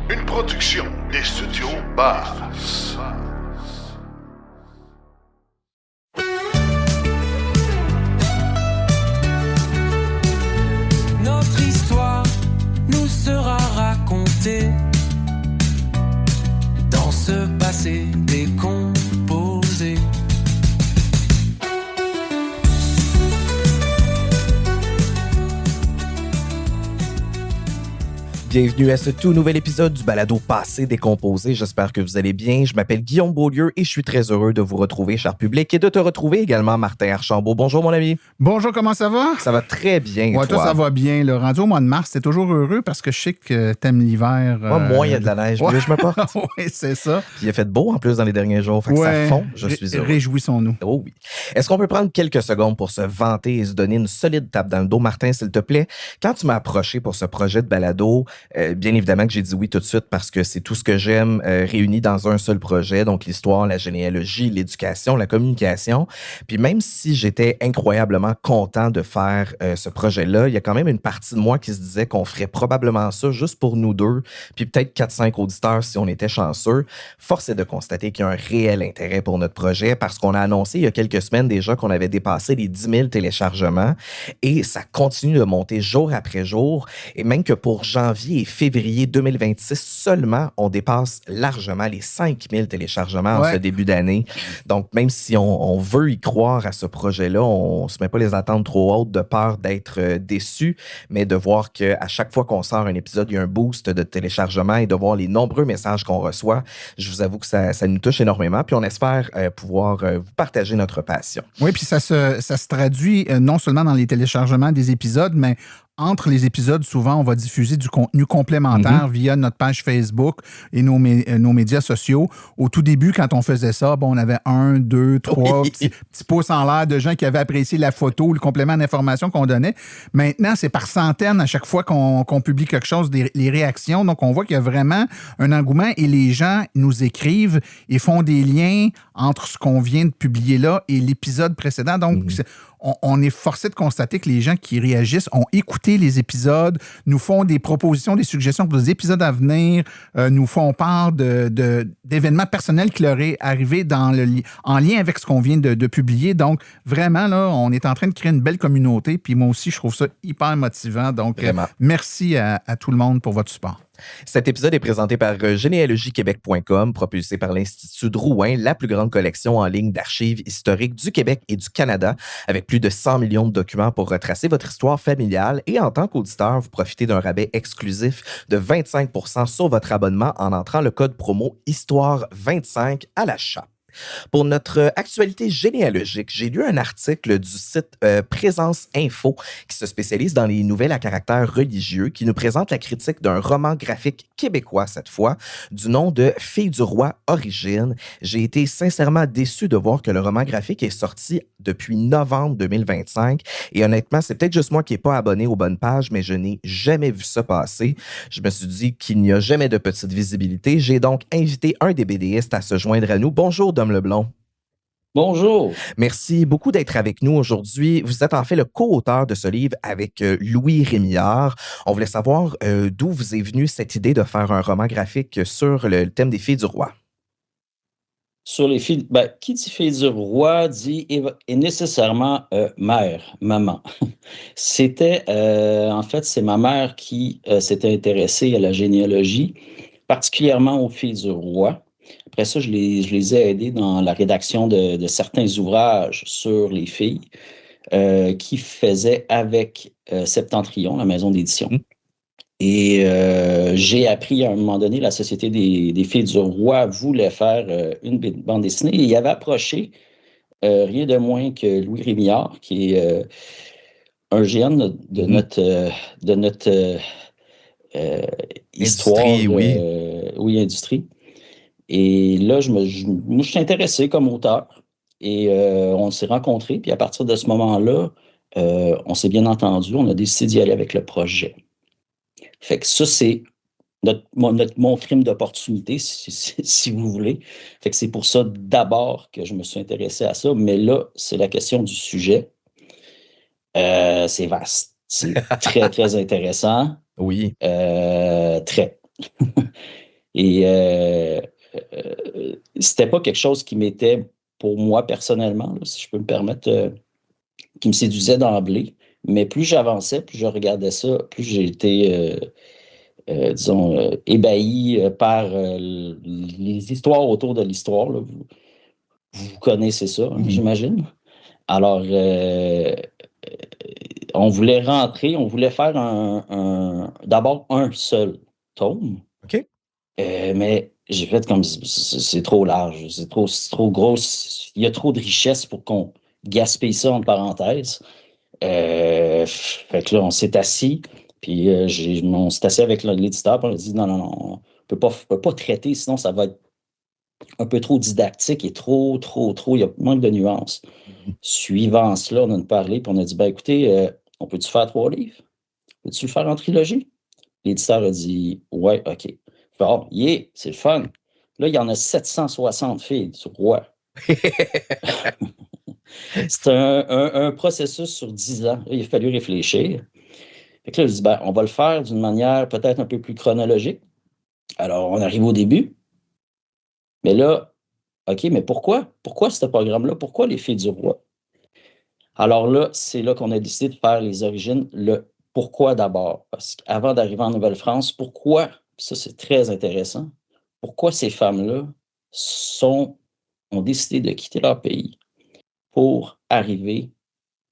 Une production des studios Bass. Notre histoire nous sera racontée dans ce passé décomposé. Bienvenue à ce tout nouvel épisode du balado Passé décomposé. J'espère que vous allez bien. Je m'appelle Guillaume Beaulieu et je suis très heureux de vous retrouver, cher public, et de te retrouver également, Martin Archambault. Bonjour, mon ami. Bonjour, comment ça va? Ça va très bien, Ouais, toi, ça va bien. Le rendu au mois de mars, t'es toujours heureux parce que je sais que t'aimes l'hiver. Moi, moins il y a de la neige, mieux je me porte. Oui, c'est ça. Puis il a fait beau en plus dans les derniers jours, fait que ça fond, je suis heureux. Réjouissons-nous. Oh oui. Est-ce qu'on peut prendre quelques secondes pour se vanter et se donner une solide tape dans le dos? Martin, s'il te plaît, quand tu m'as approché pour ce projet de balado, bien évidemment que j'ai dit oui tout de suite parce que c'est tout ce que j'aime réuni dans un seul projet, donc l'histoire, la généalogie, l'éducation, la communication. Puis même si j'étais incroyablement content de faire ce projet-là, il y a quand même une partie de moi qui se disait qu'on ferait probablement ça juste pour nous deux, puis peut-être 4-5 auditeurs si on était chanceux. Force est de constater qu'il y a un réel intérêt pour notre projet parce qu'on a annoncé il y a quelques semaines déjà qu'on avait dépassé les 10 000 téléchargements et ça continue de monter jour après jour et même que pour janvier et février 2026 seulement, on dépasse largement les 5 000 téléchargements en ce début d'année. Donc, même si on veut y croire à ce projet-là, on ne se met pas les attentes trop hautes de peur d'être déçu, mais de voir qu'à chaque fois qu'on sort un épisode, il y a un boost de téléchargement et de voir les nombreux messages qu'on reçoit, je vous avoue que ça nous touche énormément. Puis on espère pouvoir vous partager notre passion. Oui, puis ça se traduit non seulement dans les téléchargements des épisodes, mais entre les épisodes, souvent, on va diffuser du contenu complémentaire via notre page Facebook et nos médias sociaux. Au tout début, quand on faisait ça, on avait 1, 2, 3 petits pouces en l'air de gens qui avaient apprécié la photo, le complément d'information qu'on donnait. Maintenant, c'est par centaines à chaque fois qu'on publie quelque chose, les réactions. Donc, on voit qu'il y a vraiment un engouement et les gens nous écrivent et font des liens entre ce qu'on vient de publier là et l'épisode précédent. Donc, on est forcé de constater que les gens qui réagissent ont écouté les épisodes, nous font des propositions, des suggestions pour des épisodes à venir, nous font part d'événements personnels qui leur est arrivé en lien avec ce qu'on vient de publier. Donc, vraiment, là, on est en train de créer une belle communauté. Puis moi aussi, je trouve ça hyper motivant. Donc, merci à tout le monde pour votre support. Cet épisode est présenté par généalogiequebec.com, propulsé par l'Institut Drouin, la plus grande collection en ligne d'archives historiques du Québec et du Canada, avec plus de 100 millions de documents pour retracer votre histoire familiale. Et en tant qu'auditeur, vous profitez d'un rabais exclusif de 25 % sur votre abonnement en entrant le code promo Histoire25 à l'achat. Pour notre actualité généalogique, j'ai lu un article du site Présence Info qui se spécialise dans les nouvelles à caractère religieux qui nous présente la critique d'un roman graphique québécois cette fois du nom de Filles du roi Origine. J'ai été sincèrement déçu de voir que le roman graphique est sorti depuis novembre 2025 et honnêtement, c'est peut-être juste moi qui n'ai pas abonné aux bonnes pages, mais je n'ai jamais vu ça passer. Je me suis dit qu'il n'y a jamais de petite visibilité. J'ai donc invité un des BDistes à se joindre à nous. Bonjour, Dom Leblond. Bonjour. Merci beaucoup d'être avec nous aujourd'hui. Vous êtes en fait le co-auteur de ce livre avec Louis Rémillard. On voulait savoir d'où vous est venue cette idée de faire un roman graphique sur le thème des filles du roi. Sur les filles, qui dit filles du roi dit est nécessairement mère, maman. C'était, en fait, c'est ma mère qui s'était intéressée à la généalogie, particulièrement aux filles du roi. Après ça, je les ai aidés dans la rédaction de certains ouvrages sur les filles qui faisaient avec Septentrion, la maison d'édition. Et j'ai appris à un moment donné, la Société des filles du roi voulait faire une bande dessinée. Et il avait approché rien de moins que Louis Rémillard, qui est un géant de notre histoire. Industrie, industrie. Et là, moi, je suis intéressé comme auteur et on s'est rencontrés. Puis à partir de ce moment-là, on s'est bien entendu. On a décidé d'y aller avec le projet. Fait que ça, c'est mon crime d'opportunité, si vous voulez. Fait que c'est pour ça d'abord que je me suis intéressé à ça. Mais là, c'est la question du sujet. C'est vaste. C'est très, très intéressant. Oui. Très. Et c'était pas quelque chose qui m'était, pour moi personnellement, là, si je peux me permettre, qui me séduisait d'emblée. Mais plus j'avançais, plus je regardais ça, plus j'ai été, disons, ébahi par les histoires autour de l'histoire, là. Vous connaissez ça, hein, j'imagine. Alors, on voulait rentrer, on voulait faire d'abord un seul tome. OK. Mais j'ai fait comme c'est trop large, c'est trop gros, il y a trop de richesse pour qu'on gaspille ça entre parenthèses. Fait que là, on s'est assis, puis on s'est assis avec l'éditeur, puis on a dit non, non, non, on peut pas traiter, sinon ça va être un peu trop didactique et trop, il y a manque de nuances. Suivant cela, on en a parlé, puis on a dit ben écoutez, on peut-tu faire 3 livres? Peux-tu le faire en trilogie? L'éditeur a dit ouais, OK. Bon, c'est le fun. Là, il y en a 760 filles sur Roi. C'est un processus sur 10 ans. Là, il a fallu réfléchir. Fait que là, je dis, ben, on va le faire d'une manière peut-être un peu plus chronologique. Alors, on arrive au début. Mais là, OK, mais pourquoi? Pourquoi ce programme-là? Pourquoi les filles du roi? Alors là, c'est là qu'on a décidé de faire les origines, le pourquoi d'abord. Parce qu'avant d'arriver en Nouvelle-France, pourquoi, ça c'est très intéressant, pourquoi ces femmes-là ont décidé de quitter leur pays pour arriver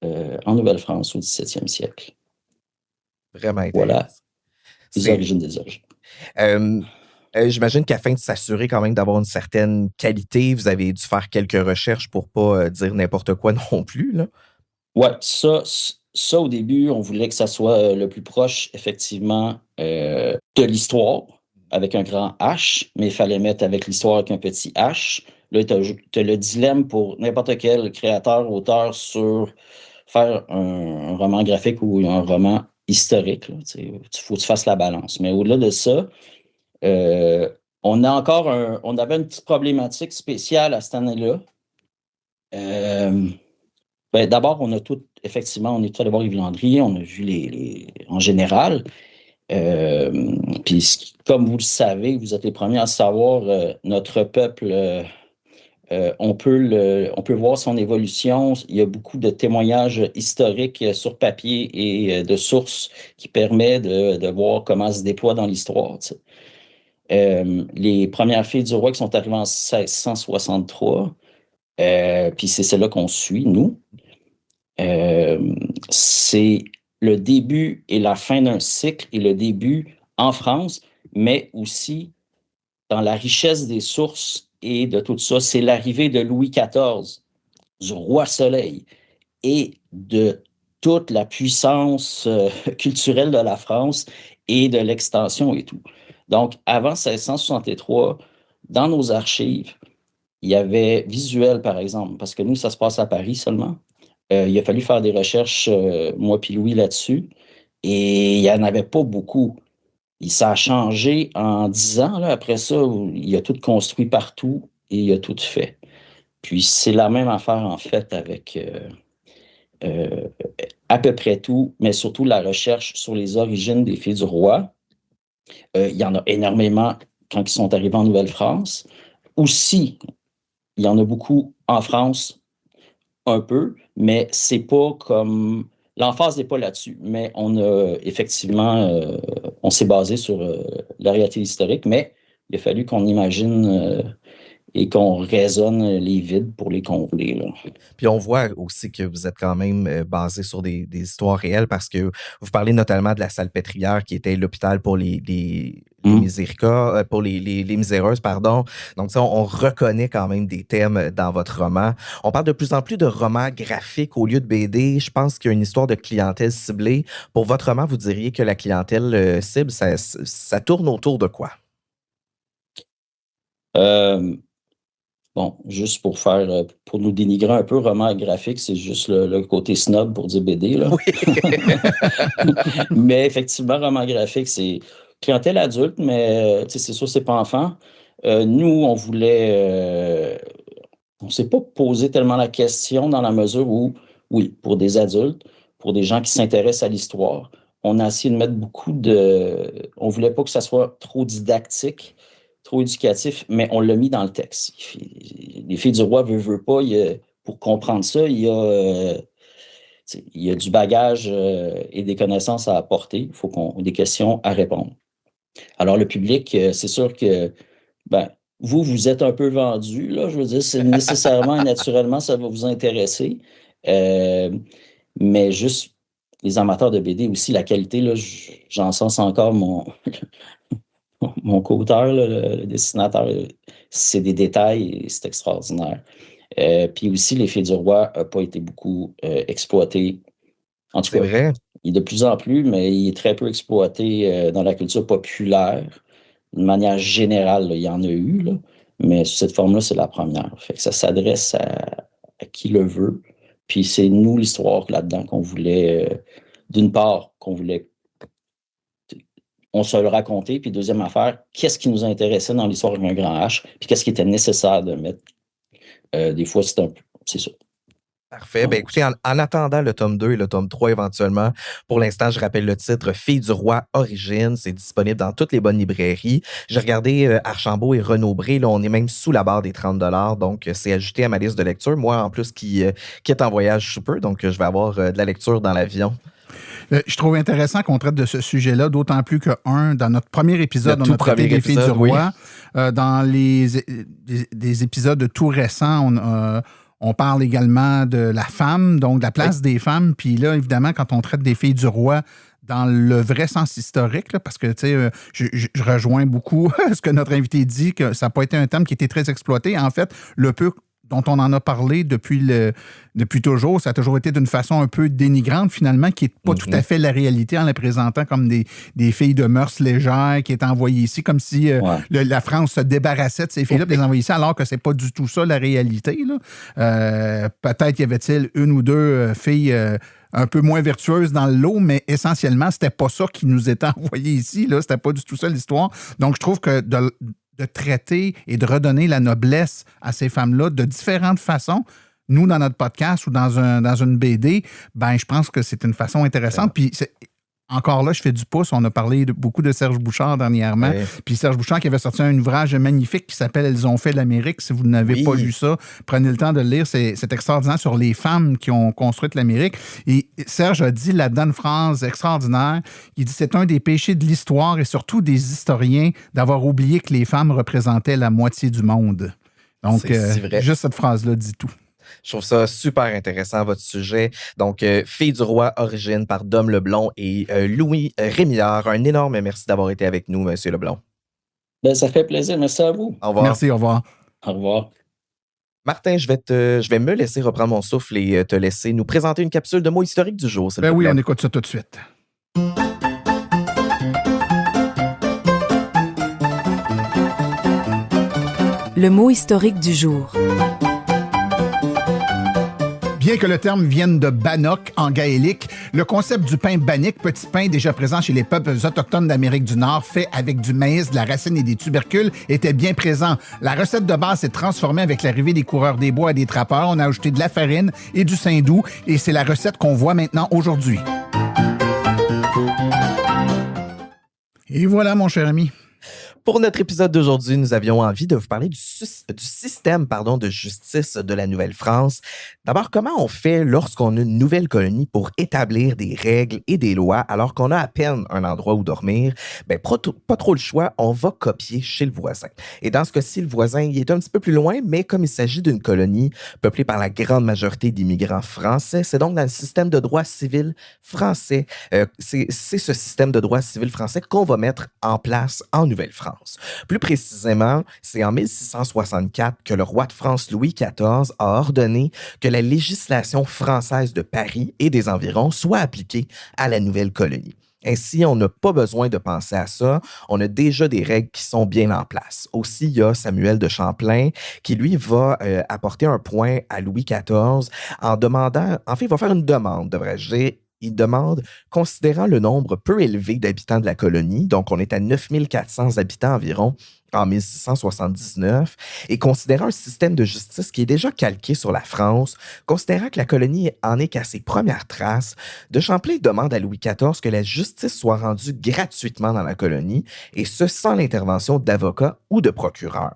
en Nouvelle-France au 17e siècle. Vraiment intéressant. Voilà les origines des origines. J'imagine qu'afin de s'assurer quand même d'avoir une certaine qualité, vous avez dû faire quelques recherches pour pas dire n'importe quoi non plus, là. Ouais, ça au début, on voulait que ça soit le plus proche, effectivement, de l'histoire, avec un grand H, mais il fallait mettre avec l'histoire avec un petit H. Là, tu as le dilemme pour n'importe quel créateur, auteur sur faire un roman graphique ou un roman historique. Il faut que tu fasses la balance. Mais au-delà de ça, on avait une petite problématique spéciale à cette année-là. Ben, d'abord, on est allé voir Yves Landry, on a vu en général. Puis, comme vous le savez, vous êtes les premiers à savoir, notre peuple, on peut voir son évolution. Il y a beaucoup de témoignages historiques sur papier et de sources qui permettent de voir comment se déploie dans l'histoire. Tu sais. Les premières filles du roi qui sont arrivées en 1663, puis c'est celle-là qu'on suit, nous. C'est le début et la fin d'un cycle et le début en France, mais aussi dans la richesse des sources et de tout ça, c'est l'arrivée de Louis XIV, du roi Soleil et de toute la puissance culturelle de la France et de l'extension et tout. Donc, avant 1663, dans nos archives, il y avait visuel, par exemple, parce que nous, ça se passe à Paris seulement. Il a fallu faire des recherches, moi puis Louis, là-dessus, et il n'y en avait pas beaucoup. Ça a changé en 10 ans. Là. Après ça, il a tout construit partout et il a tout fait. Puis c'est la même affaire, en fait, avec à peu près tout, mais surtout la recherche sur les origines des filles du roi. Il y en a énormément quand ils sont arrivés en Nouvelle-France. Aussi, il y en a beaucoup en France, un peu, mais c'est pas comme... L'emphase n'est pas là-dessus, mais on a effectivement... on s'est basé sur la réalité historique, mais il a fallu qu'on imagine et qu'on raisonne les vides pour les combler, là. Puis on voit aussi que vous êtes quand même basé sur des histoires réelles parce que vous parlez notamment de la Salpêtrière qui était l'hôpital pour les miséricordes, pour les miséreuses, pardon. Donc ça, on reconnaît quand même des thèmes dans votre roman. On parle de plus en plus de romans graphiques au lieu de BD. Je pense qu'il y a une histoire de clientèle ciblée. Pour votre roman, vous diriez que la clientèle cible, ça tourne autour de quoi? Bon, juste pour nous dénigrer un peu, roman graphique, c'est juste le côté snob pour dire BD, là. Oui. Mais effectivement, roman graphique, c'est clientèle adulte, mais c'est sûr, c'est pas enfant. Nous, on s'est pas posé tellement la question dans la mesure où, oui, pour des adultes, pour des gens qui s'intéressent à l'histoire, on a essayé de mettre on voulait pas que ça soit trop didactique, trop éducatif, mais on l'a mis dans le texte. Les filles du roi veut pas, pour comprendre ça, il y a du bagage et des connaissances à apporter. Il faut des questions à répondre. Alors, le public, c'est sûr que vous êtes un peu vendu, là. Je veux dire, c'est nécessairement et naturellement, ça va vous intéresser. Mais juste les amateurs de BD aussi, la qualité, là, j'encense encore mon co-auteur, là, le dessinateur. C'est des détails et c'est extraordinaire. Puis aussi, Les Filles du Roi n'a pas été beaucoup exploité. En tout C'est cas, vrai. il est de plus en plus, mais il est très peu exploité dans la culture populaire. De manière générale, là, il y en a eu, là, mais sous cette forme-là, c'est la première. Fait que ça s'adresse à qui le veut. Puis c'est nous, l'histoire là-dedans, qu'on voulait, d'une part, on se le raconter, puis deuxième affaire, qu'est-ce qui nous intéressait dans l'histoire avec un grand H, puis qu'est-ce qui était nécessaire de mettre. Des fois, c'est ça. Parfait. Ben, écoutez, en attendant le tome 2 et le tome 3 éventuellement, pour l'instant, je rappelle le titre Filles du Roi Origine. C'est disponible dans toutes les bonnes librairies. J'ai regardé Archambault et Renaud-Bré. Là, on est même sous la barre des 30 $. Donc, c'est ajouté à ma liste de lecture. Moi, en plus, qui est en voyage sous peu. Donc, je vais avoir de la lecture dans l'avion. Je trouve intéressant qu'on traite de ce sujet-là, d'autant plus que, dans notre premier épisode, on a traité des Filles du Roi. Dans des épisodes tout récents, on parle également de la femme, donc de la place des femmes. Puis là, évidemment, quand on traite des Filles du Roi dans le vrai sens historique, là, parce que, tu sais, je rejoins beaucoup ce que notre invité dit, que ça n'a pas été un thème qui était très exploité. En fait, le peu dont on en a parlé depuis toujours, ça a toujours été d'une façon un peu dénigrante, finalement, qui n'est pas tout à fait la réalité en les présentant comme des filles de mœurs légères qui étaient envoyées ici, comme si la France se débarrassait de ces filles-là, les envoyait ici, alors que c'est pas du tout ça la réalité, là. Peut-être y avait-il une ou deux filles un peu moins vertueuses dans le lot, mais essentiellement, c'était pas ça qui nous était envoyé ici, là. C'était pas du tout ça l'histoire. Donc, je trouve que de traiter et de redonner la noblesse à ces femmes-là de différentes façons, nous, dans notre podcast ou dans une BD, je pense que c'est une façon intéressante. Puis, encore là, je fais du pouce. On a parlé beaucoup de Serge Bouchard dernièrement. Oui. Puis Serge Bouchard qui avait sorti un ouvrage magnifique qui s'appelle « Elles ont fait l'Amérique ». Si vous n'avez pas lu ça, prenez le temps de le lire. C'est extraordinaire sur les femmes qui ont construit l'Amérique. Et Serge a dit là-dedans une phrase extraordinaire. Il dit « C'est un des péchés de l'histoire et surtout des historiens d'avoir oublié que les femmes représentaient la moitié du monde. » Donc, juste cette phrase-là dit tout. Je trouve ça super intéressant, votre sujet. Donc, Filles du Roi Origine par Dom Leblond et Louis Rémillard. Un énorme merci d'avoir été avec nous, Monsieur Leblond. Ça fait plaisir. Merci à vous. Au revoir. Merci, au revoir. Au revoir. Martin, je vais me laisser reprendre mon souffle et te laisser nous présenter une capsule de mots historiques du jour. Oui, on écoute ça tout de suite. Le mot historique du jour. Bien que le terme vienne de bannock en gaélique, le concept du pain bannique, petit pain déjà présent chez les peuples autochtones d'Amérique du Nord, fait avec du maïs, de la racine et des tubercules, était bien présent. La recette de base s'est transformée avec l'arrivée des coureurs des bois et des trappeurs. On a ajouté de la farine et du saindoux et c'est la recette qu'on voit maintenant aujourd'hui. Et voilà, mon cher ami. Pour notre épisode d'aujourd'hui, nous avions envie de vous parler du système de justice de la Nouvelle-France. D'abord, comment on fait lorsqu'on a une nouvelle colonie pour établir des règles et des lois alors qu'on a à peine un endroit où dormir? Pas trop le choix, on va copier chez le voisin. Et dans ce cas-ci, le voisin, il est un petit peu plus loin, mais comme il s'agit d'une colonie peuplée par la grande majorité d'immigrants français, c'est donc dans le système de droit civil français. C'est ce système de droit civil français qu'on va mettre en place en Nouvelle-France. Plus précisément, c'est en 1664 que le roi de France Louis XIV a ordonné que la législation française de Paris et des environs soit appliquée à la nouvelle colonie. Ainsi, on n'a pas besoin de penser à ça. On a déjà des règles qui sont bien en place. Aussi, il y a Samuel de Champlain qui, lui, va apporter un point à Louis XIV en demandant, en fait, il va faire une demande, devrais-je dire, Il demande, considérant le nombre peu élevé d'habitants de la colonie, donc on est à 9400 habitants environ en 1679, et considérant un système de justice qui est déjà calqué sur la France, considérant que la colonie en est qu'à ses premières traces, de Champlain demande à Louis XIV que la justice soit rendue gratuitement dans la colonie, et ce sans l'intervention d'avocats ou de procureurs.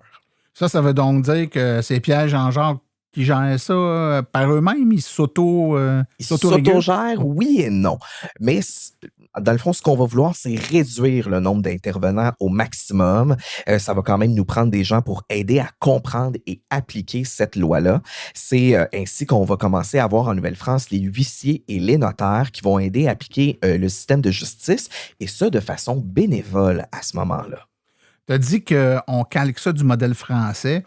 Ça veut donc dire que c'est Pierre-Jean-Jacques qui gèrent ça par eux-mêmes? Ils s'auto-régulent? S'autogèrent, oui et non. Mais dans le fond, ce qu'on va vouloir, c'est réduire le nombre d'intervenants au maximum. Ça va quand même nous prendre des gens pour aider à comprendre et appliquer cette loi-là. C'est ainsi qu'on va commencer à avoir en Nouvelle-France les huissiers et les notaires qui vont aider à appliquer le système de justice, et ce, de façon bénévole à ce moment-là. Tu as dit qu'on calque ça du modèle français.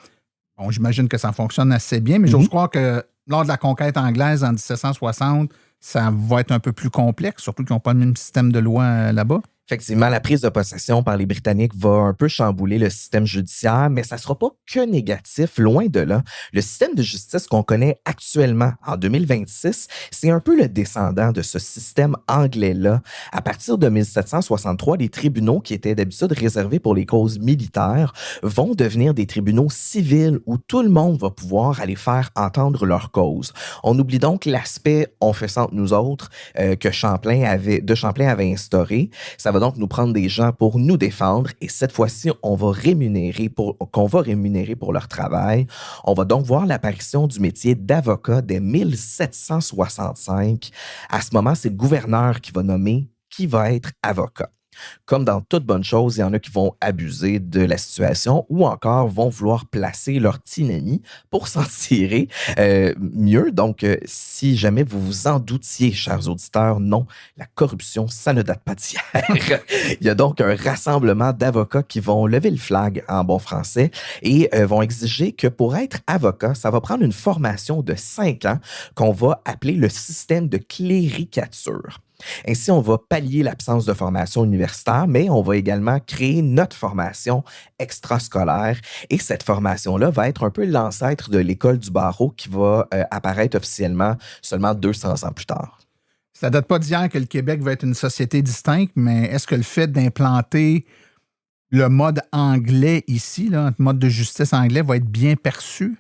Bon, j'imagine que ça fonctionne assez bien, mais j'ose croire que lors de la conquête anglaise en 1760, ça va être un peu plus complexe, surtout qu'ils n'ont pas le même système de loi là-bas. Effectivement, la prise de possession par les Britanniques va un peu chambouler le système judiciaire, mais ça ne sera pas que négatif, loin de là. Le système de justice qu'on connaît actuellement en 2026, c'est un peu le descendant de ce système anglais-là. À partir de 1763, les tribunaux qui étaient d'habitude réservés pour les causes militaires vont devenir des tribunaux civils où tout le monde va pouvoir aller faire entendre leur cause. On oublie donc l'aspect « on fait ça entre nous autres » que Champlain avait instauré. Ça va donc nous prendre des gens pour nous défendre, et cette fois-ci, qu'on va rémunérer pour leur travail. On va donc voir l'apparition du métier d'avocat dès 1765. À ce moment, c'est le gouverneur qui va nommer qui va être avocat. Comme dans toute bonne chose, il y en a qui vont abuser de la situation ou encore vont vouloir placer leur petit ami pour s'en tirer mieux. Donc, si jamais vous vous en doutiez, chers auditeurs, non, la corruption, ça ne date pas d'hier. Il y a donc un rassemblement d'avocats qui vont lever le flag en bon français et vont exiger que pour être avocat, ça va prendre une formation de 5 ans qu'on va appeler le système de cléricature. Ainsi, on va pallier l'absence de formation universitaire, mais on va également créer notre formation extrascolaire. Et cette formation-là va être un peu l'ancêtre de l'école du barreau qui va apparaître officiellement seulement 200 ans plus tard. Ça ne date pas d'hier que le Québec va être une société distincte, mais est-ce que le fait d'implanter le mode anglais ici, là, le mode de justice anglais, va être bien perçu?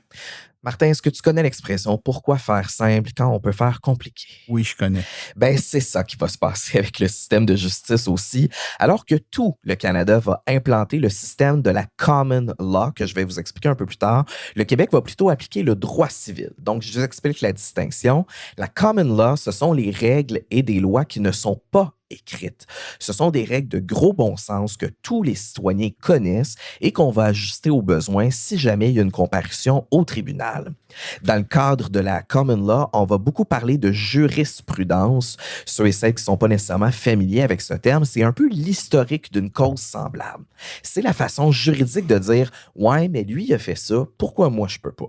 Martin, est-ce que tu connais l'expression « pourquoi faire simple quand on peut faire compliqué » ? Oui, je connais. Ben, c'est ça qui va se passer avec le système de justice aussi. Alors que tout le Canada va implanter le système de la common law, que je vais vous expliquer un peu plus tard, le Québec va plutôt appliquer le droit civil. Donc, je vous explique la distinction. La common law, ce sont les règles et des lois qui ne sont pas écrites. Ce sont des règles de gros bon sens que tous les citoyens connaissent et qu'on va ajuster aux besoins si jamais il y a une comparution au tribunal. Dans le cadre de la common law, on va beaucoup parler de jurisprudence. Ceux et celles qui ne sont pas nécessairement familiers avec ce terme, c'est un peu l'historique d'une cause semblable. C'est la façon juridique de dire « ouais, mais lui, il a fait ça, pourquoi moi je peux pas ?»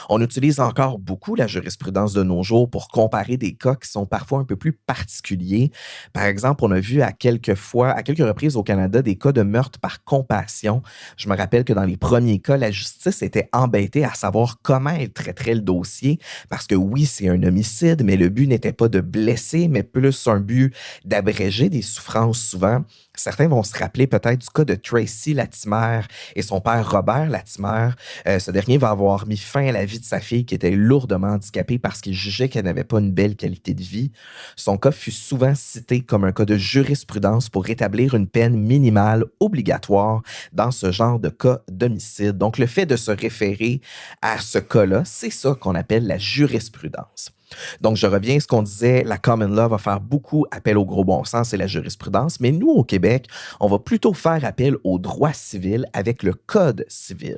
On utilise encore beaucoup la jurisprudence de nos jours pour comparer des cas qui sont parfois un peu plus particuliers. Par exemple, on a vu à quelques reprises au Canada des cas de meurtre par compassion. Je me rappelle que dans les premiers cas, la justice était embêtée à savoir comment elle traiterait le dossier parce que oui, c'est un homicide, mais le but n'était pas de blesser, mais plus un but d'abréger des souffrances souvent. Certains vont se rappeler peut-être du cas de Tracy Latimer et son père Robert Latimer. Ce dernier va avoir mis fin à la vie de sa fille qui était lourdement handicapée parce qu'il jugeait qu'elle n'avait pas une belle qualité de vie. Son cas fut souvent cité comme un cas de jurisprudence pour établir une peine minimale obligatoire dans ce genre de cas d'homicide. Donc, le fait de se référer à ce cas-là, c'est ça qu'on appelle la jurisprudence. Donc, je reviens à ce qu'on disait, la common law va faire beaucoup appel au gros bon sens et la jurisprudence, mais nous, au Québec, on va plutôt faire appel au droit civil avec le Code civil.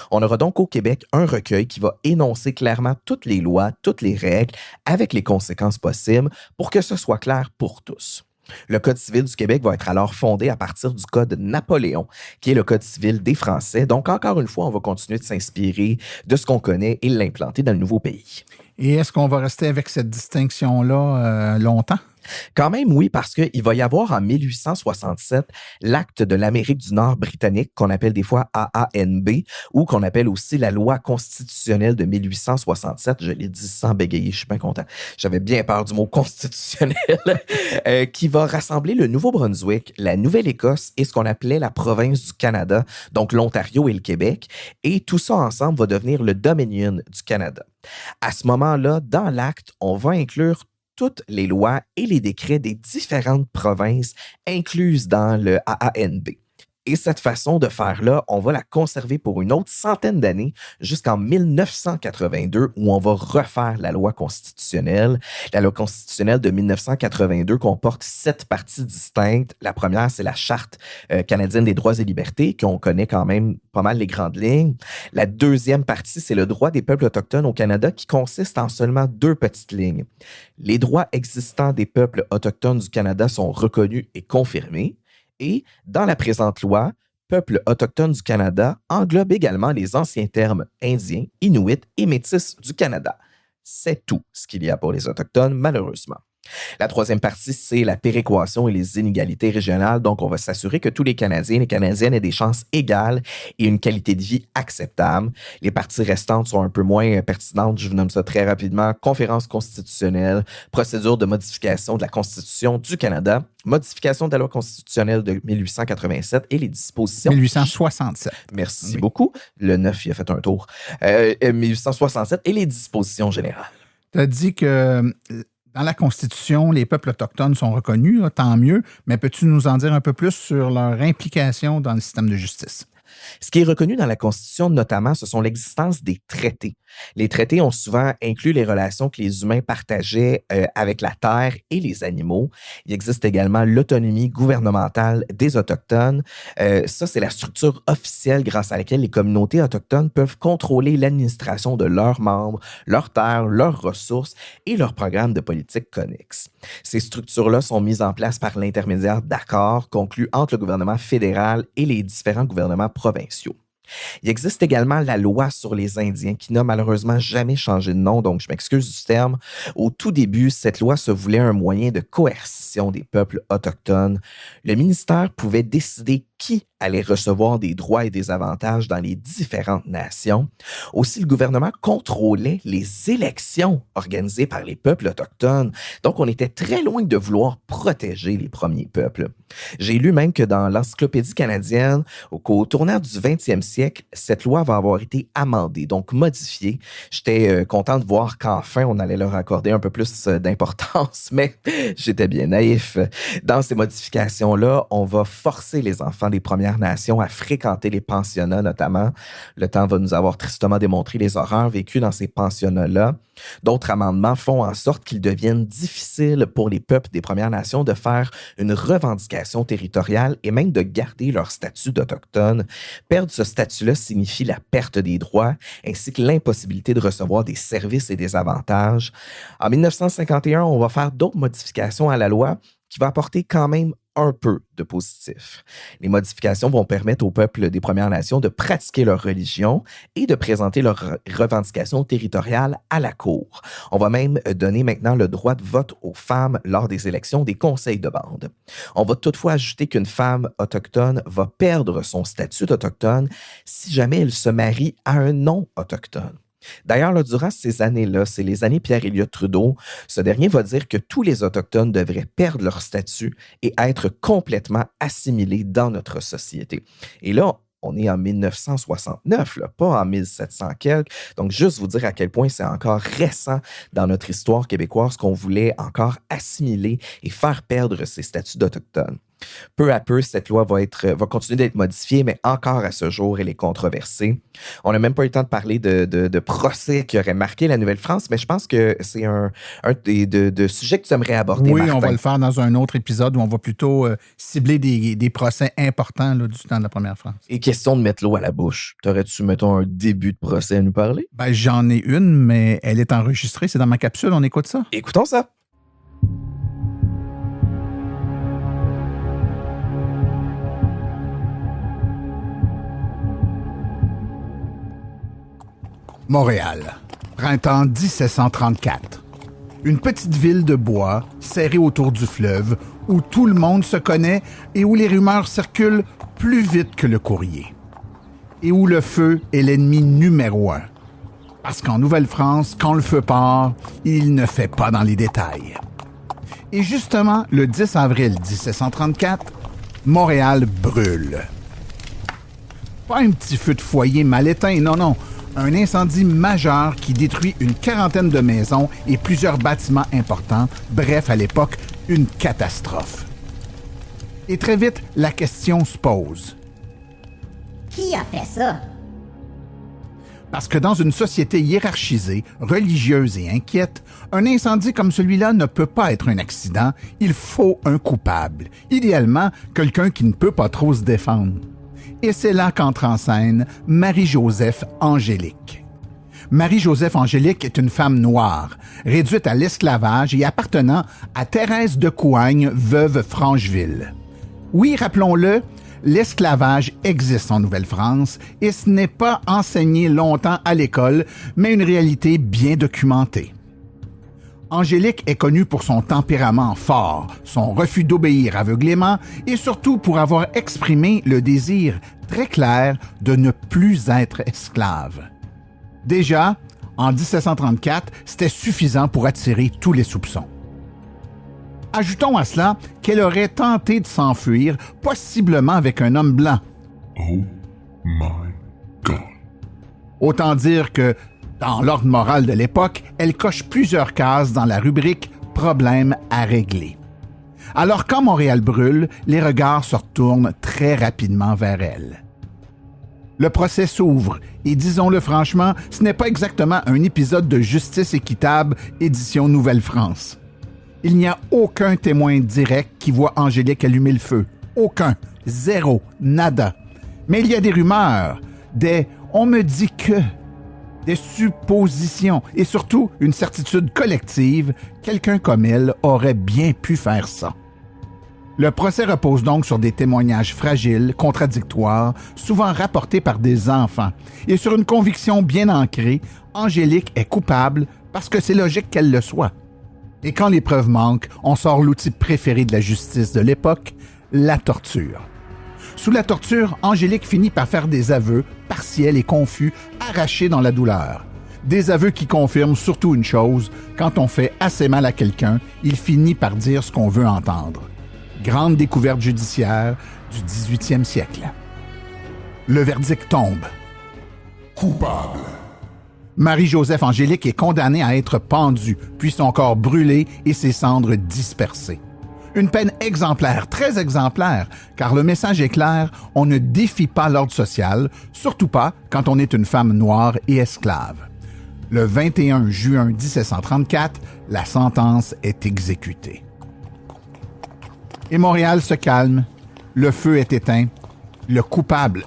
On aura donc au Québec un recueil qui va énoncer clairement toutes les lois, toutes les règles, avec les conséquences possibles pour que ce soit clair pour tous. Le Code civil du Québec va être alors fondé à partir du Code Napoléon, qui est le Code civil des Français. Donc, encore une fois, on va continuer de s'inspirer de ce qu'on connaît et l'implanter dans le nouveau pays. Et est-ce qu'on va rester avec cette distinction-là longtemps? Quand même, oui, parce qu'il va y avoir en 1867 l'acte de l'Amérique du Nord britannique, qu'on appelle des fois AANB, ou qu'on appelle aussi la loi constitutionnelle de 1867. Je l'ai dit sans bégayer, je suis bien content. J'avais bien peur du mot constitutionnel, qui va rassembler le Nouveau-Brunswick, la Nouvelle-Écosse et ce qu'on appelait la province du Canada, donc l'Ontario et le Québec. Et tout ça ensemble va devenir le Dominion du Canada. À ce moment-là, dans l'acte, on va inclure toutes les lois et les décrets des différentes provinces incluses dans le AANB. Et cette façon de faire-là, on va la conserver pour une autre centaine d'années jusqu'en 1982 où on va refaire la loi constitutionnelle. La loi constitutionnelle de 1982 comporte 7 parties distinctes. La première, c'est la Charte canadienne des droits et libertés, qu'on connaît quand même pas mal les grandes lignes. La deuxième partie, c'est le droit des peuples autochtones au Canada qui consiste en seulement 2 petites lignes. Les droits existants des peuples autochtones du Canada sont reconnus et confirmés. Et dans la présente loi, peuple autochtone du Canada englobe également les anciens termes indiens, inuits et métis du Canada. C'est tout ce qu'il y a pour les Autochtones, malheureusement. La troisième partie, c'est la péréquation et les inégalités régionales. Donc, on va s'assurer que tous les Canadiens et les Canadiennes aient des chances égales et une qualité de vie acceptable. Les parties restantes sont un peu moins pertinentes. Je vous nomme ça très rapidement. Conférence constitutionnelle, procédure de modification de la Constitution du Canada, modification de la loi constitutionnelle de 1887 et les dispositions... 1867. Merci beaucoup. Le 9, il a fait un tour. 1867 et les dispositions générales. Tu as dit que... Dans la Constitution, les peuples autochtones sont reconnus, là, tant mieux, mais peux-tu nous en dire un peu plus sur leur implication dans le système de justice? Ce qui est reconnu dans la Constitution, notamment, ce sont l'existence des traités. Les traités ont souvent inclus les relations que les humains partageaient avec la terre et les animaux. Il existe également l'autonomie gouvernementale des Autochtones. Ça, c'est la structure officielle grâce à laquelle les communautés autochtones peuvent contrôler l'administration de leurs membres, leurs terres, leurs ressources et leurs programmes de politique connexes. Ces structures-là sont mises en place par l'intermédiaire d'accords conclus entre le gouvernement fédéral et les différents gouvernements provinciaux. Il existe également la loi sur les Indiens qui n'a malheureusement jamais changé de nom, donc je m'excuse du terme. Au tout début, cette loi se voulait un moyen de coercition des peuples autochtones. Le ministère pouvait décider qui allait recevoir des droits et des avantages dans les différentes nations. Aussi, le gouvernement contrôlait les élections organisées par les peuples autochtones. Donc, on était très loin de vouloir protéger les premiers peuples. J'ai lu même que dans l'Encyclopédie canadienne, qu'au tournant du 20e siècle, cette loi va avoir été amendée, donc modifiée. J'étais content de voir qu'enfin, on allait leur accorder un peu plus d'importance, mais j'étais bien naïf. Dans ces modifications-là, on va forcer les enfants des Premières Nations à fréquenter les pensionnats, notamment. Le temps va nous avoir tristement démontré les horreurs vécues dans ces pensionnats-là. D'autres amendements font en sorte qu'il devienne difficile pour les peuples des Premières Nations de faire une revendication territoriale et même de garder leur statut d'Autochtone. Perdre ce statut-là signifie la perte des droits ainsi que l'impossibilité de recevoir des services et des avantages. En 1951, on va faire d'autres modifications à la loi qui va apporter quand même un peu de positif. Les modifications vont permettre aux peuples des Premières Nations de pratiquer leur religion et de présenter leurs revendications territoriales à la Cour. On va même donner maintenant le droit de vote aux femmes lors des élections des conseils de bande. On va toutefois ajouter qu'une femme autochtone va perdre son statut d'autochtone si jamais elle se marie à un non-autochtone. D'ailleurs, là, durant ces années-là, c'est les années Pierre-Éliott Trudeau, ce dernier va dire que tous les Autochtones devraient perdre leur statut et être complètement assimilés dans notre société. Et là, on est en 1969, là, pas en 1700 quelques. Donc, juste vous dire à quel point c'est encore récent dans notre histoire québécoise qu'on voulait encore assimiler et faire perdre ces statuts d'Autochtones. Peu à peu, cette loi va continuer d'être modifiée, mais encore à ce jour, elle est controversée. On n'a même pas eu le temps de parler de procès qui auraient marqué la Nouvelle-France, mais je pense que c'est un des sujets que tu aimerais aborder, Oui, Martin. on va le faire dans un autre épisode où on va plutôt cibler des procès importants là, du temps de la Première France. Et question de mettre l'eau à la bouche. T'aurais-tu, mettons, un début de procès à nous parler? Ben, j'en ai une, mais elle est enregistrée. C'est dans ma capsule. On écoute ça? Écoutons ça. Montréal, printemps 1734. Une petite ville de bois, serrée autour du fleuve, où tout le monde se connaît et où les rumeurs circulent plus vite que le courrier. Et où le feu est l'ennemi numéro 1. Parce qu'en Nouvelle-France, quand le feu part, il ne fait pas dans les détails. Et justement, le 10 avril 1734, Montréal brûle. Pas un petit feu de foyer mal éteint, non. Un incendie majeur qui détruit une quarantaine de maisons et plusieurs bâtiments importants. Bref, à l'époque, une catastrophe. Et très vite, la question se pose. Qui a fait ça? Parce que dans une société hiérarchisée, religieuse et inquiète, un incendie comme celui-là ne peut pas être un accident, il faut un coupable. Idéalement, quelqu'un qui ne peut pas trop se défendre. Et c'est là qu'entre en scène Marie-Joseph Angélique. Marie-Joseph Angélique est une femme noire, réduite à l'esclavage et appartenant à Thérèse de Coigne, veuve Francheville. Oui, rappelons-le, l'esclavage existe en Nouvelle-France et ce n'est pas enseigné longtemps à l'école, mais une réalité bien documentée. Angélique est connue pour son tempérament fort, son refus d'obéir aveuglément et surtout pour avoir exprimé le désir très clair de ne plus être esclave. Déjà, en 1734, c'était suffisant pour attirer tous les soupçons. Ajoutons à cela qu'elle aurait tenté de s'enfuir, possiblement avec un homme blanc. Oh my God. Autant dire que, dans l'ordre moral de l'époque, elle coche plusieurs cases dans la rubrique « Problème à régler ». Alors quand Montréal brûle, les regards se retournent très rapidement vers elle. Le procès s'ouvre et disons-le franchement, ce n'est pas exactement un épisode de Justice équitable édition Nouvelle-France. Il n'y a aucun témoin direct qui voit Angélique allumer le feu. Aucun. Zéro. Nada. Mais il y a des rumeurs, des « on me dit que », des suppositions et surtout une certitude collective, quelqu'un comme elle aurait bien pu faire ça. Le procès repose donc sur des témoignages fragiles, contradictoires, souvent rapportés par des enfants, et sur une conviction bien ancrée, Angélique est coupable parce que c'est logique qu'elle le soit. Et quand les preuves manquent, on sort l'outil préféré de la justice de l'époque, la torture. Sous la torture, Angélique finit par faire des aveux, partiels et confus, arrachés dans la douleur. Des aveux qui confirment surtout une chose, quand on fait assez mal à quelqu'un, il finit par dire ce qu'on veut entendre. Grande découverte judiciaire du 18e siècle. Le verdict tombe. Coupable. Marie-Joseph Angélique est condamnée à être pendue, puis son corps brûlé et ses cendres dispersées. Une peine exemplaire, très exemplaire, car le message est clair, on ne défie pas l'ordre social, surtout pas quand on est une femme noire et esclave. Le 21 juin 1734, la sentence est exécutée. Et Montréal se calme, le feu est éteint, le coupable